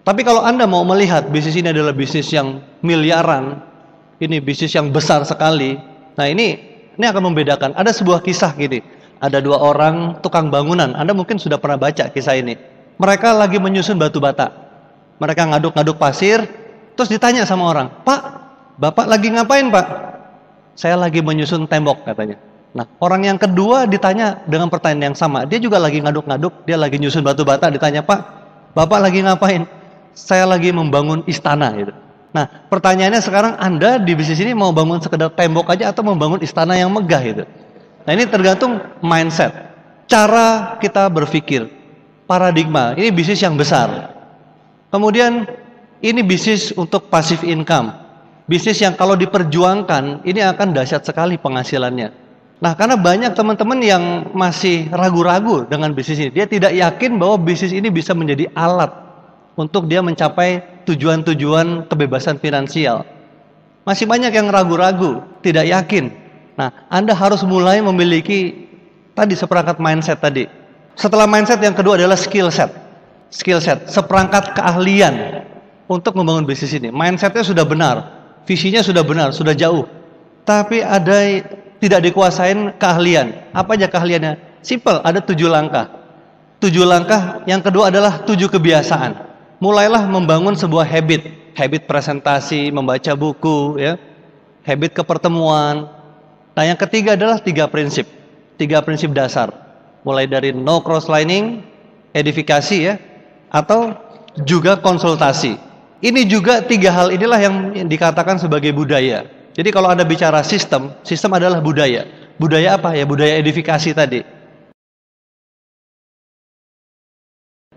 Tapi kalau Anda mau melihat bisnis ini adalah bisnis yang miliaran, ini bisnis yang besar sekali. Nah ini akan membedakan. Ada sebuah kisah gini. Ada dua orang tukang bangunan. Anda mungkin sudah pernah baca kisah ini. Mereka lagi menyusun batu bata. Mereka ngaduk-ngaduk pasir. Terus ditanya sama orang, "Pak, Bapak lagi ngapain, Pak?" "Saya lagi menyusun tembok," katanya. Nah, orang yang kedua ditanya dengan pertanyaan yang sama. Dia juga lagi ngaduk-ngaduk. Dia lagi nyusun batu bata. Ditanya, "Pak, Bapak lagi ngapain?" "Saya lagi membangun istana," gitu. Nah, pertanyaannya sekarang, Anda di bisnis ini mau bangun sekedar tembok aja atau membangun istana yang megah gitu. Nah, ini tergantung mindset, cara kita berpikir, paradigma. Ini bisnis yang besar. Kemudian ini bisnis untuk passive income. Bisnis yang kalau diperjuangkan, ini akan dahsyat sekali penghasilannya. Nah, karena banyak teman-teman yang masih ragu-ragu dengan bisnis ini. Dia tidak yakin bahwa bisnis ini bisa menjadi alat untuk dia mencapai tujuan-tujuan kebebasan finansial. Masih banyak yang ragu-ragu, tidak yakin. Nah, Anda harus mulai memiliki tadi seperangkat mindset tadi. Setelah mindset, yang kedua adalah skill set. Skill set, seperangkat keahlian untuk membangun bisnis ini. Mindsetnya sudah benar, visinya sudah benar, sudah jauh. Tapi ada tidak dikuasain keahlian. Apa aja keahliannya? Simple, ada 7 langkah. 7 langkah, yang kedua adalah 7 kebiasaan. Mulailah membangun sebuah habit. Habit presentasi, membaca buku, ya. Habit kepertemuan. Nah, yang ketiga adalah 3 prinsip. 3 prinsip dasar. Mulai dari no crosslining, edifikasi ya, atau juga konsultasi. Ini juga 3 hal inilah yang dikatakan sebagai budaya. Jadi kalau Anda bicara sistem, sistem adalah budaya. Budaya apa ya? Budaya edifikasi tadi.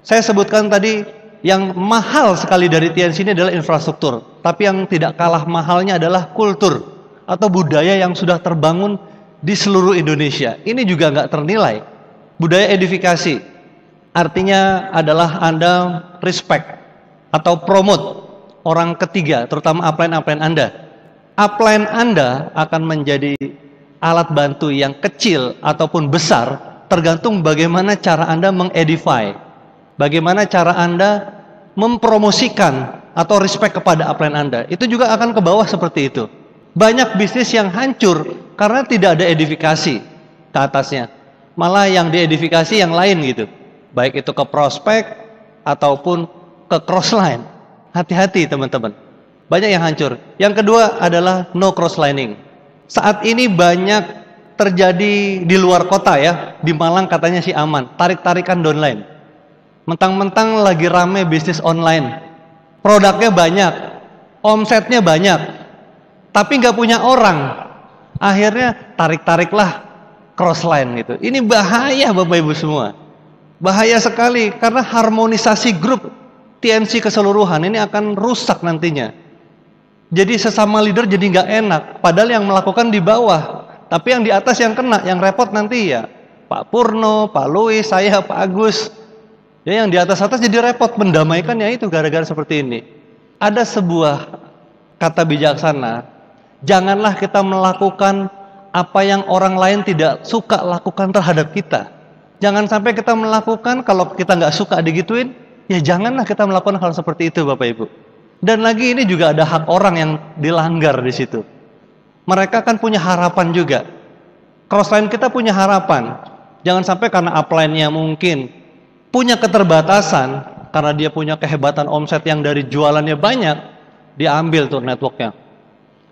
Saya sebutkan tadi yang mahal sekali dari TNC ini adalah infrastruktur. Tapi yang tidak kalah mahalnya adalah kultur atau budaya yang sudah terbangun di seluruh Indonesia. Ini juga nggak ternilai. Budaya edifikasi artinya adalah Anda respect atau promote orang ketiga, terutama upline-upline Anda. Upline Anda akan menjadi alat bantu yang kecil ataupun besar tergantung bagaimana cara Anda mengedify, bagaimana cara Anda mempromosikan atau respect kepada upline Anda. Itu juga akan ke bawah seperti itu. Banyak bisnis yang hancur karena tidak ada edifikasi ke atasnya. Malah yang diedifikasi yang lain gitu. Baik itu ke prospek ataupun ke crossline. Hati-hati teman-teman. Banyak yang hancur. Yang kedua adalah no crosslining. Saat ini banyak terjadi di luar kota ya. Di Malang katanya sih aman. Tarik-tarikan downline. Mentang-mentang lagi rame bisnis online. Produknya banyak. Omsetnya banyak. Tapi nggak punya orang. Akhirnya tarik-tariklah crossline gitu. Ini bahaya Bapak Ibu semua. Bahaya sekali. Karena harmonisasi grup TNC keseluruhan ini akan rusak nantinya. Jadi sesama leader jadi nggak enak. Padahal yang melakukan di bawah. Tapi yang di atas yang kena, yang repot nanti ya Pak Purno, Pak Louis, saya, Pak Agus. Ya yang di atas-atas jadi repot. Mendamaikan ya itu gara-gara seperti ini. Ada sebuah kata bijaksana. Janganlah kita melakukan apa yang orang lain tidak suka lakukan terhadap kita. Jangan sampai kita melakukan, kalau kita nggak suka digituin, ya janganlah kita melakukan hal seperti itu Bapak Ibu. Dan lagi ini juga ada hak orang yang dilanggar di situ. Mereka kan punya harapan juga. Crossline kita punya harapan. Jangan sampai karena upline-nya mungkin punya keterbatasan, karena dia punya kehebatan omset yang dari jualannya banyak, diambil tuh networknya.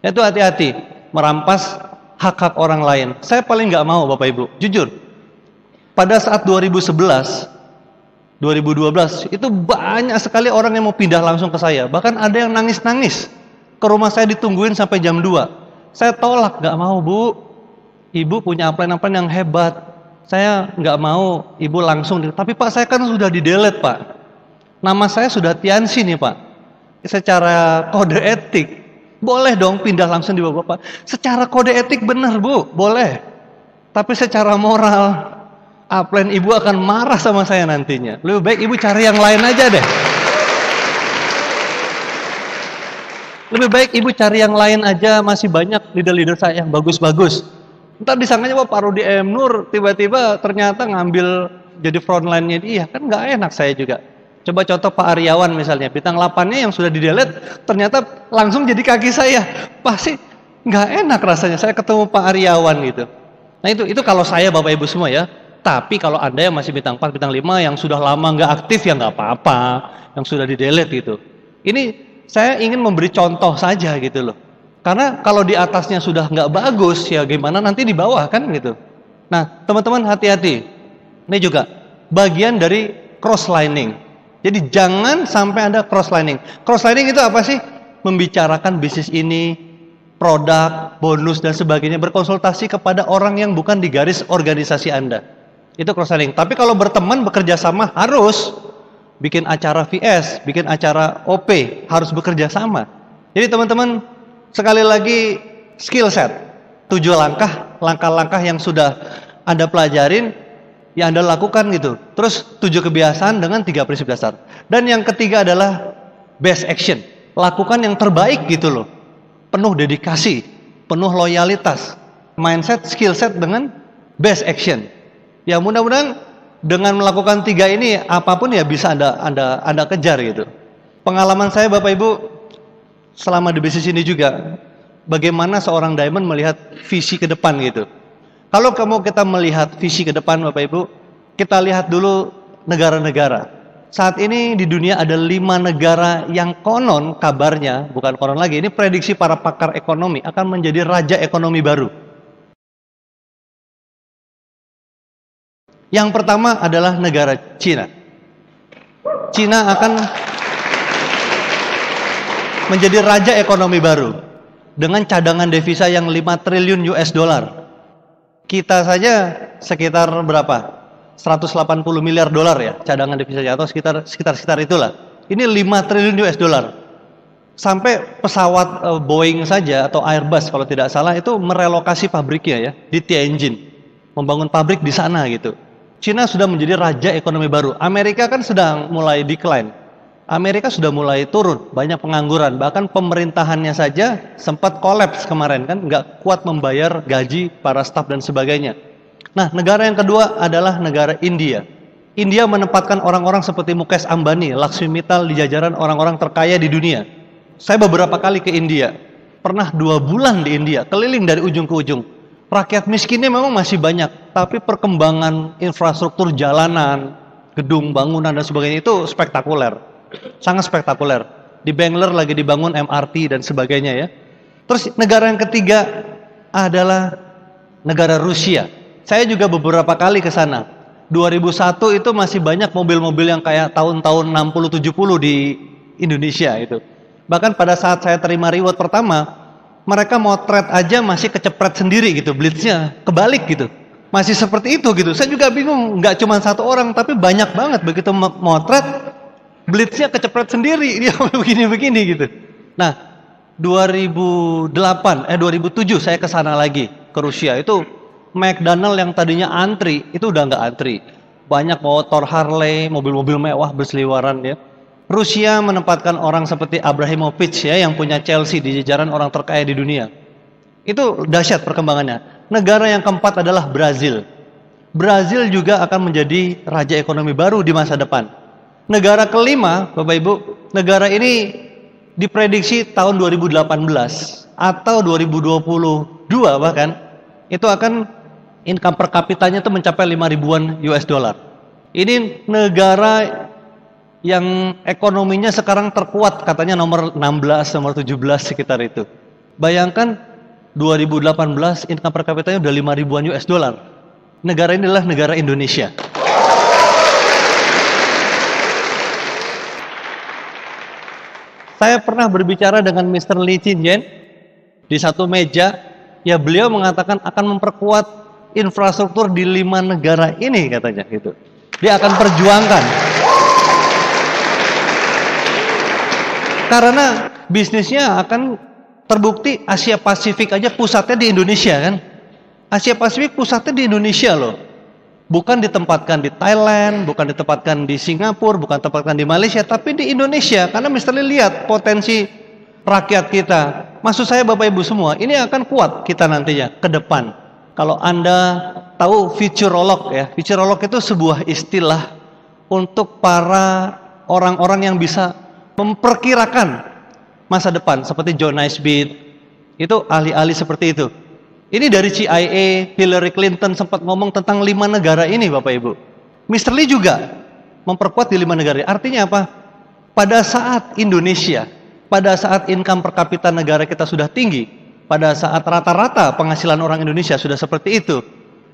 Itu hati-hati merampas hak-hak orang lain. Saya paling nggak mau Bapak Ibu, jujur. Pada saat 2011 2012 itu banyak sekali orang yang mau pindah langsung ke saya. Bahkan ada yang nangis-nangis ke rumah saya, ditungguin sampai jam 2. Saya tolak, nggak mau Bu. Ibu punya upline-upline yang hebat. Saya nggak mau Ibu langsung. Tapi Pak, saya kan sudah di-delete Pak. Nama saya sudah Tiansi nih Pak. Secara kode etik boleh dong pindah langsung di bawah Bapak. Secara kode etik benar Bu, boleh. Tapi secara moral, upline Ibu akan marah sama saya nantinya. Lebih baik Ibu cari yang lain aja deh. Lebih baik Ibu cari yang lain aja, masih banyak leader-leader saya yang bagus-bagus. Ntar disangkanya Pak Rudi M. Nur tiba-tiba ternyata ngambil jadi frontline-nya dia, kan nggak enak saya juga. Coba contoh Pak Aryawan misalnya, bintang 8-nya yang sudah di-delete ternyata langsung jadi kaki saya. Pasti nggak enak rasanya saya ketemu Pak Aryawan gitu. Nah itu kalau saya Bapak Ibu semua ya. Tapi kalau Anda yang masih bintang 4, bintang 5 yang sudah lama nggak aktif ya nggak apa-apa, yang sudah di-delete gitu. Ini saya ingin memberi contoh saja gitu loh. Karena kalau di atasnya sudah nggak bagus ya gimana nanti di bawah kan gitu. Nah teman-teman hati-hati. Ini juga bagian dari cross-lining. Jadi jangan sampai ada cross-lining. Cross-lining itu apa sih? Membicarakan bisnis ini, produk, bonus dan sebagainya, berkonsultasi kepada orang yang bukan di garis organisasi Anda. Itu cross-selling. Tapi kalau berteman, bekerja sama harus bikin acara VS, bikin acara OP, harus bekerja sama. Jadi teman-teman, sekali lagi skill set. 7 langkah-langkah yang sudah Anda pelajarin, yang Anda lakukan gitu. Terus 7 kebiasaan dengan 3 prinsip dasar. Dan yang ketiga adalah best action. Lakukan yang terbaik gitu loh. Penuh dedikasi, penuh loyalitas, mindset, skill set dengan best action. Ya mudah-mudahan dengan melakukan 3 ini apapun ya bisa Anda kejar gitu. Pengalaman saya Bapak Ibu selama di bisnis ini juga, bagaimana seorang diamond melihat visi ke depan gitu. Kalau kita melihat visi ke depan Bapak Ibu, kita lihat dulu negara-negara. Saat ini di dunia ada 5 negara yang konon kabarnya, bukan konon lagi, ini prediksi para pakar ekonomi akan menjadi raja ekonomi baru. Yang pertama adalah negara Cina. Cina akan menjadi raja ekonomi baru dengan cadangan devisa yang 5 triliun US dollar. Kita saja sekitar berapa? 180 miliar dolar ya cadangan devisanya, atau sekitar itulah. Ini 5 triliun US dollar. Sampai pesawat Boeing saja atau Airbus kalau tidak salah itu merelokasi pabriknya ya di Tianjin, membangun pabrik di sana gitu. Cina sudah menjadi raja ekonomi baru. Amerika kan sedang mulai decline. Amerika sudah mulai turun, banyak pengangguran. Bahkan pemerintahannya saja sempat kolaps kemarin kan, nggak kuat membayar gaji para staf dan sebagainya. Nah, negara yang kedua adalah negara India. India menempatkan orang-orang seperti Mukesh Ambani, Lakshmi Mittal di jajaran orang-orang terkaya di dunia. Saya beberapa kali ke India, pernah 2 bulan di India, keliling dari ujung ke ujung. Rakyat miskinnya memang masih banyak, tapi perkembangan infrastruktur jalanan, gedung, bangunan dan sebagainya itu spektakuler. Sangat spektakuler. Di Bangalore lagi dibangun MRT dan sebagainya ya. Terus negara yang ketiga adalah negara Rusia. Saya juga beberapa kali ke sana. 2001 itu masih banyak mobil-mobil yang kayak tahun-tahun 60-70 di Indonesia itu. Bahkan pada saat saya terima reward pertama, mereka motret aja masih kecepret sendiri gitu, blitznya kebalik gitu. Masih seperti itu gitu. Saya juga bingung, nggak cuma 1 orang, tapi banyak banget begitu motret, blitznya kecepret sendiri, dia begini-begini gitu. Nah, 2007 saya ke sana lagi ke Rusia. Itu McDonald yang tadinya antri, itu udah nggak antri. Banyak motor Harley, mobil-mobil mewah berseliweran ya. Rusia menempatkan orang seperti Abramovich ya yang punya Chelsea di jajaran orang terkaya di dunia. Itu dahsyat perkembangannya. Negara yang keempat adalah Brazil. Brazil juga akan menjadi raja ekonomi baru di masa depan. Negara kelima, Bapak Ibu, negara ini diprediksi tahun 2018 atau 2022 bahkan itu akan income per kapitanya itu mencapai 5 ribuan US dollar. Ini negara yang ekonominya sekarang terkuat, katanya nomor 16, nomor 17 sekitar itu. Bayangkan 2018 income per kapitanya udah 5 ribuan US dollar. Negara ini adalah negara Indonesia. Saya pernah berbicara dengan Mr. Lee Chin-yen di satu meja, ya beliau mengatakan akan memperkuat infrastruktur di 5 negara ini katanya gitu. Dia akan perjuangkan. Karena bisnisnya akan terbukti Asia Pasifik aja pusatnya di Indonesia kan. Asia Pasifik pusatnya di Indonesia loh. Bukan ditempatkan di Thailand, bukan ditempatkan di Singapura, bukan ditempatkan di Malaysia, tapi di Indonesia. Karena misalnya lihat potensi rakyat kita. Maksud saya Bapak Ibu semua, ini akan kuat kita nantinya ke depan. Kalau Anda tahu futurolog ya, futurolog itu sebuah istilah untuk para orang-orang yang bisa memperkirakan masa depan seperti John Naisbitt. Itu ahli-ahli seperti itu. Ini dari CIA, Hillary Clinton sempat ngomong tentang 5 negara ini Bapak Ibu. Mr. Lee juga memperkuat di 5 negara. Artinya apa? Pada saat Indonesia, pada saat income per kapita negara kita sudah tinggi, pada saat rata-rata penghasilan orang Indonesia sudah seperti itu,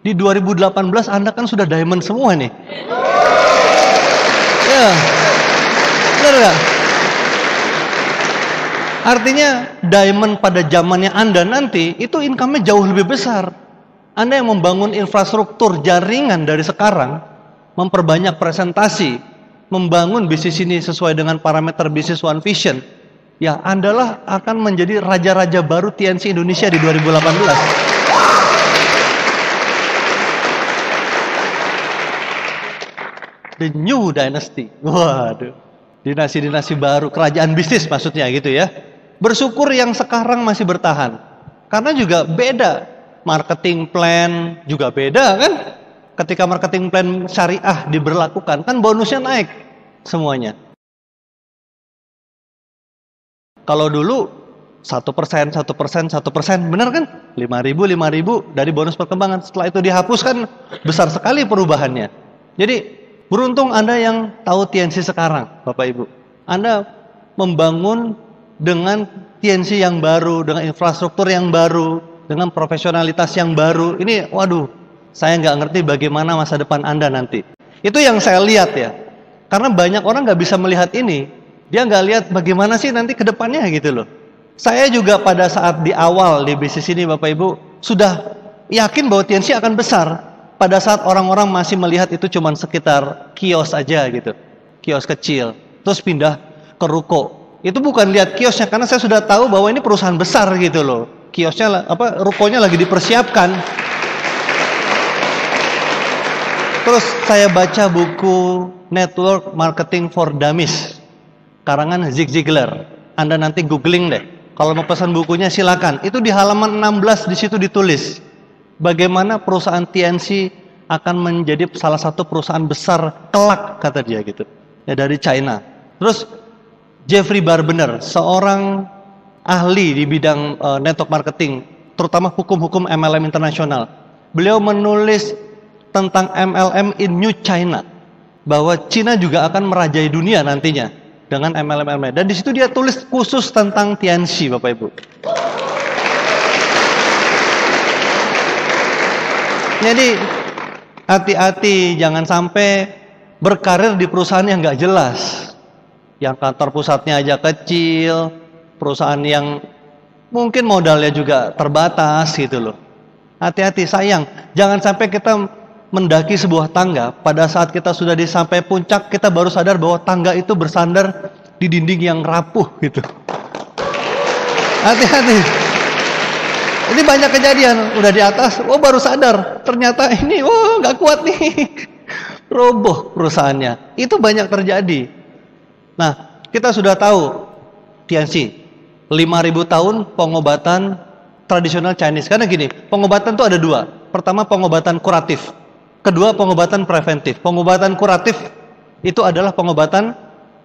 di 2018 Anda kan sudah diamond semua nih. Ya, benar gak? Artinya diamond pada zamannya Anda nanti itu income-nya jauh lebih besar. Anda yang membangun infrastruktur jaringan dari sekarang, memperbanyak presentasi, membangun bisnis ini sesuai dengan parameter bisnis One Vision, ya Anda lah akan menjadi raja-raja baru TNC Indonesia di 2018. The New Dynasty. Waduh. Dinasti-dinasti baru, kerajaan bisnis maksudnya gitu ya. Bersyukur yang sekarang masih bertahan. Karena juga beda. Marketing plan juga beda kan? Ketika marketing plan syariah diberlakukan, kan bonusnya naik semuanya. Kalau dulu 1%, 1%, 1%, benar kan? 5.000 dari bonus perkembangan. Setelah itu dihapuskan, besar sekali perubahannya. Jadi beruntung Anda yang tahu TNC sekarang, Bapak Ibu. Anda membangun dengan TNC yang baru, dengan infrastruktur yang baru, dengan profesionalitas yang baru. Ini, waduh, saya nggak ngerti bagaimana masa depan Anda nanti. Itu yang saya lihat ya. Karena banyak orang nggak bisa melihat ini. Dia nggak lihat bagaimana sih nanti ke depannya gitu loh. Saya juga pada saat di awal di bisnis ini, Bapak Ibu, sudah yakin bahwa TNC akan besar. Pada saat orang-orang masih melihat itu cuma sekitar kios aja gitu, kios kecil, terus pindah ke ruko. Itu bukan lihat kiosnya, karena saya sudah tahu bahwa ini perusahaan besar gitu loh. Kiosnya, rukonya lagi dipersiapkan. Terus saya baca buku Network Marketing for Dummies, karangan Zig Ziglar. Anda nanti googling deh. Kalau mau pesan bukunya silakan. Itu di halaman 16 di situ ditulis bagaimana perusahaan TNC akan menjadi salah satu perusahaan besar kelak, kata dia gitu. Ya, dari China. Terus Jeffrey Barbener, seorang ahli di bidang network marketing, terutama hukum-hukum MLM internasional. Beliau menulis tentang MLM in New China, bahwa China juga akan merajai dunia nantinya dengan MLM. Dan di situ dia tulis khusus tentang TNC, Bapak Ibu. Jadi hati-hati, jangan sampai berkarir di perusahaan yang nggak jelas, yang kantor pusatnya aja kecil, perusahaan yang mungkin modalnya juga terbatas gitu loh. Hati-hati, sayang, jangan sampai kita mendaki sebuah tangga, pada saat kita sudah sampai puncak, kita baru sadar bahwa tangga itu bersandar di dinding yang rapuh gitu. Hati-hati. Ini banyak kejadian, udah di atas, baru sadar, ternyata ini, nggak kuat nih, roboh perusahaannya. Itu banyak terjadi. Nah, kita sudah tahu TNC, 5.000 tahun pengobatan tradisional Chinese. Karena gini, pengobatan itu ada dua. Pertama, pengobatan kuratif. Kedua, pengobatan preventif. Pengobatan kuratif itu adalah pengobatan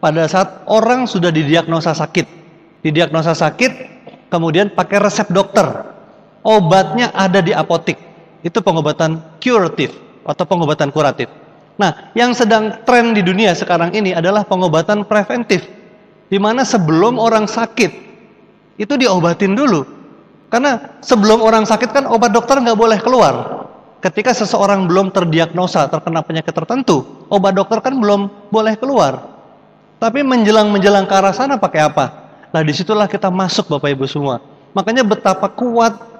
pada saat orang sudah didiagnosa sakit. Didiagnosa sakit, kemudian pakai resep dokter. Obatnya ada di apotik. Itu pengobatan curatif atau pengobatan kuratif. Nah, yang sedang tren di dunia sekarang ini adalah pengobatan preventif, di mana sebelum orang sakit itu diobatin dulu. Karena sebelum orang sakit kan obat dokter nggak boleh keluar. Ketika seseorang belum terdiagnosa terkena penyakit tertentu, obat dokter kan belum boleh keluar. Tapi menjelang ke arah sana pakai apa? Nah, disitulah kita masuk, Bapak Ibu semua. Makanya betapa kuat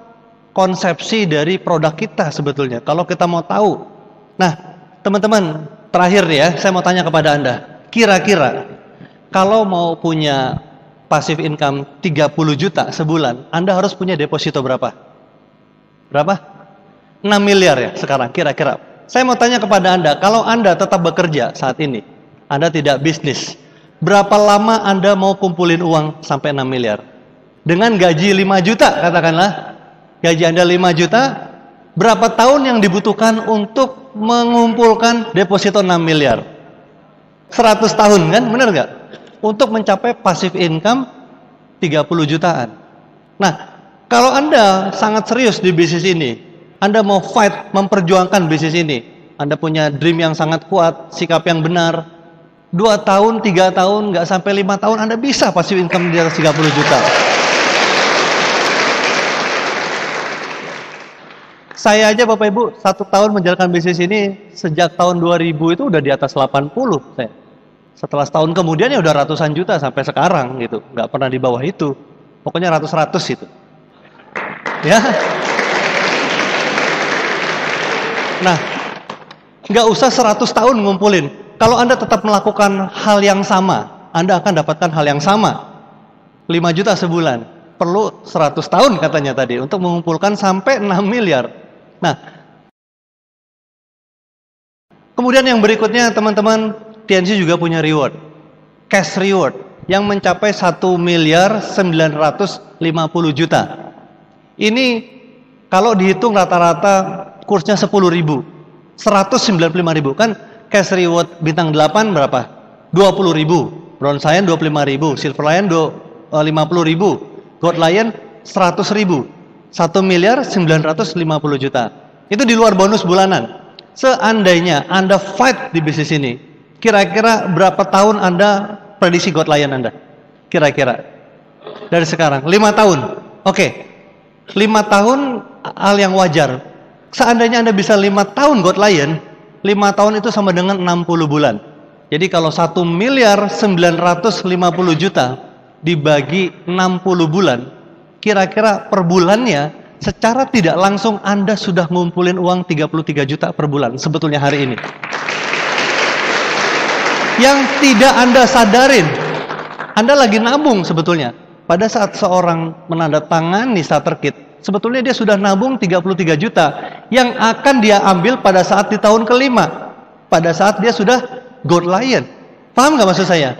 konsepsi dari produk kita sebetulnya, kalau kita mau tahu. Nah, teman-teman, terakhir nih ya, saya mau tanya kepada Anda. Kira-kira kalau mau punya passive income 30 juta sebulan, Anda harus punya deposito berapa? Berapa? 6 miliar ya sekarang, kira-kira. Saya mau tanya kepada Anda, kalau Anda tetap bekerja saat ini, Anda tidak bisnis, berapa lama Anda mau kumpulin uang sampai 6 miliar? Dengan gaji 5 juta katakanlah, gaji Anda 5 juta, berapa tahun yang dibutuhkan untuk mengumpulkan deposito 6 miliar? 100 tahun kan, bener nggak? Untuk mencapai passive income 30 jutaan. Nah, kalau Anda sangat serius di bisnis ini, Anda mau fight, memperjuangkan bisnis ini, Anda punya dream yang sangat kuat, sikap yang benar, 2 tahun, 3 tahun, nggak sampai 5 tahun, Anda bisa passive income di atas 30 juta. Saya aja Bapak Ibu, 1 tahun menjalankan bisnis ini, sejak tahun 2000 itu udah di atas 80 saya. Setelah setahun kemudian ya udah ratusan juta sampai sekarang gitu, nggak pernah di bawah itu, pokoknya ratus-ratus itu. Ya, nah, nggak usah 100 tahun ngumpulin. Kalau Anda tetap melakukan hal yang sama, Anda akan dapatkan hal yang sama. 5 juta sebulan, perlu 100 tahun katanya tadi untuk mengumpulkan sampai 6 miliar. Nah, kemudian yang berikutnya teman-teman, TNC juga punya reward, cash reward yang mencapai 1 miliar 950 juta. Ini kalau dihitung rata-rata kursnya 10.000, 195.000 kan, cash reward bintang 8 berapa? 20.000, bronze lion 25.000, silver lion 50.000, gold lion 100.000, 1 miliar 950 juta. Itu di luar bonus bulanan. Seandainya Anda fight di bisnis ini, kira-kira berapa tahun Anda prediksi gold lion Anda? Kira-kira dari sekarang 5 tahun. Oke, 5 tahun hal yang wajar. Seandainya Anda bisa 5 tahun gold lion, 5 tahun itu sama dengan 60 bulan. Jadi kalau 1 miliar 950 juta dibagi 60 bulan, kira-kira per bulannya secara tidak langsung Anda sudah ngumpulin uang 33 juta per bulan sebetulnya hari ini. Yang tidak Anda sadarin, Anda lagi nabung sebetulnya. Pada saat seorang menandatangani starter kit, sebetulnya dia sudah nabung 33 juta yang akan dia ambil pada saat di tahun kelima, pada saat dia sudah gold lion. Paham nggak maksud saya?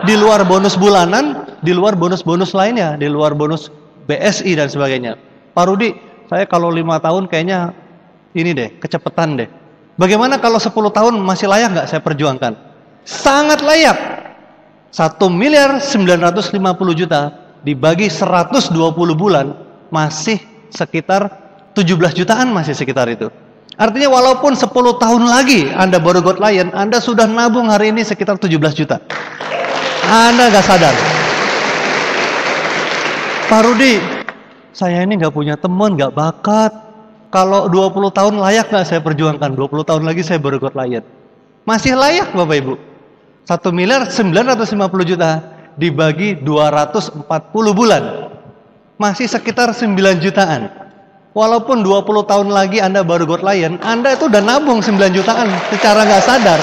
Di luar bonus bulanan, di luar bonus-bonus lainnya, di luar bonus BSI dan sebagainya. Pak Rudi, saya kalau 5 tahun kayaknya ini deh, kecepatan deh. Bagaimana kalau 10 tahun masih layak nggak saya perjuangkan? Sangat layak. 1 miliar 950 juta dibagi 120 bulan masih sekitar 17 jutaan, masih sekitar itu. Artinya walaupun 10 tahun lagi Anda baru gold lion, Anda sudah nabung hari ini sekitar 17 juta. Anda gak sadar. Pak Rudi, saya ini gak punya teman, gak bakat. Kalau 20 tahun layak gak saya perjuangkan? 20 tahun lagi saya baru gold lion. Masih layak Bapak Ibu. 1 miliar 950 juta dibagi 240 bulan masih sekitar 9 jutaan. Walaupun 20 tahun lagi Anda baru gold lion, Anda itu udah nabung 9 jutaan secara nggak sadar.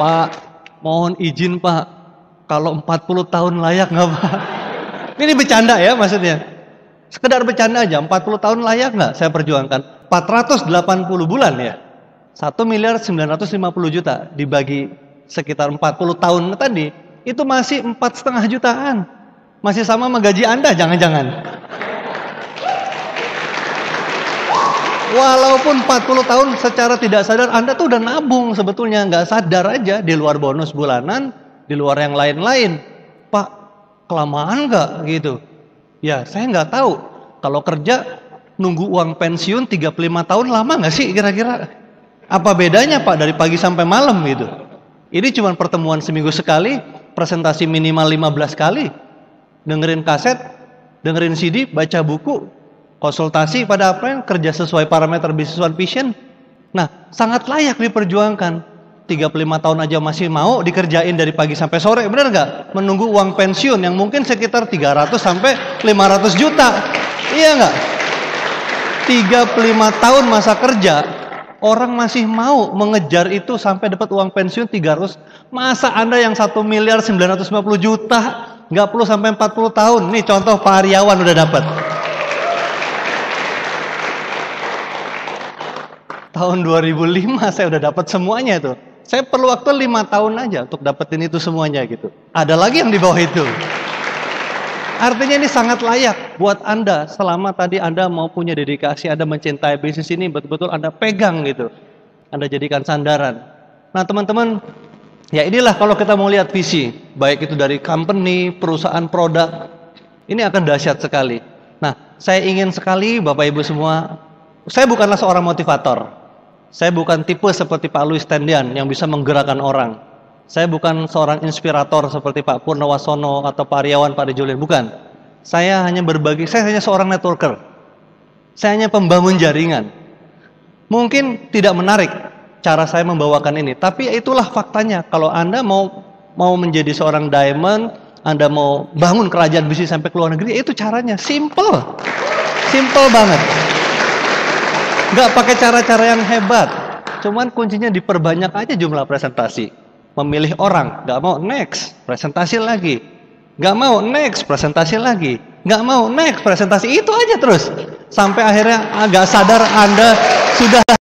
Pak, mohon izin Pak, kalau 40 tahun layak nggak Pak? Ini bercanda ya maksudnya. Sekedar bercanda aja, 40 tahun layak nggak saya perjuangkan? 480 bulan ya. 1 miliar 950 juta dibagi sekitar 40 tahun tadi, itu masih 4,5 jutaan. Masih sama sama gaji Anda, jangan-jangan. Walaupun 40 tahun secara tidak sadar Anda tuh udah nabung sebetulnya, nggak sadar aja, di luar bonus bulanan, di luar yang lain-lain. Pak, kelamaan nggak gitu? Ya, saya nggak tahu. Kalau kerja nunggu uang pensiun 35 tahun lama nggak sih kira-kira? Apa bedanya Pak dari pagi sampai malam gitu? Ini cuma pertemuan seminggu sekali, presentasi minimal 15 kali, dengerin kaset, dengerin CD, baca buku, konsultasi pada apa yang kerja sesuai parameter business one vision. Nah, sangat layak diperjuangkan. 35 tahun aja masih mau dikerjain dari pagi sampai sore, benar nggak? Menunggu uang pensiun yang mungkin sekitar 300 sampai 500 juta. Iya nggak? 35 tahun masa kerja, orang masih mau mengejar itu sampai dapat uang pensiun 300. Masa Anda yang 1 miliar 950 juta nggak perlu sampai 40 tahun? Nih contoh Pak Aryawan udah dapat. Tahun 2005 saya udah dapat semuanya itu. Saya perlu waktu 5 tahun aja untuk dapetin itu semuanya gitu. Ada lagi yang di bawah itu. Artinya ini sangat layak buat Anda selama tadi Anda mau punya dedikasi, Anda mencintai bisnis ini, betul-betul Anda pegang gitu. Anda jadikan sandaran. Nah teman-teman, ya inilah kalau kita mau lihat visi, baik itu dari company, perusahaan, produk, ini akan dahsyat sekali. Nah, saya ingin sekali Bapak Ibu semua, saya bukanlah seorang motivator. Saya bukan tipe seperti Pak Louis Tendian yang bisa menggerakkan orang. Saya bukan seorang inspirator seperti Pak Purnawasono atau Pak Aryawan, Pak Julian, bukan. Saya hanya berbagi, saya hanya seorang networker. Saya hanya pembangun jaringan. Mungkin tidak menarik cara saya membawakan ini, tapi itulah faktanya. Kalau Anda mau menjadi seorang diamond, Anda mau bangun kerajaan bisnis sampai ke luar negeri, itu caranya simple. Simple banget. Nggak pakai cara-cara yang hebat. Cuman kuncinya diperbanyak aja jumlah presentasi. Memilih orang, nggak mau next, presentasi lagi. Nggak mau next, presentasi lagi. Nggak mau next, presentasi itu aja terus. Sampai akhirnya agak sadar Anda sudah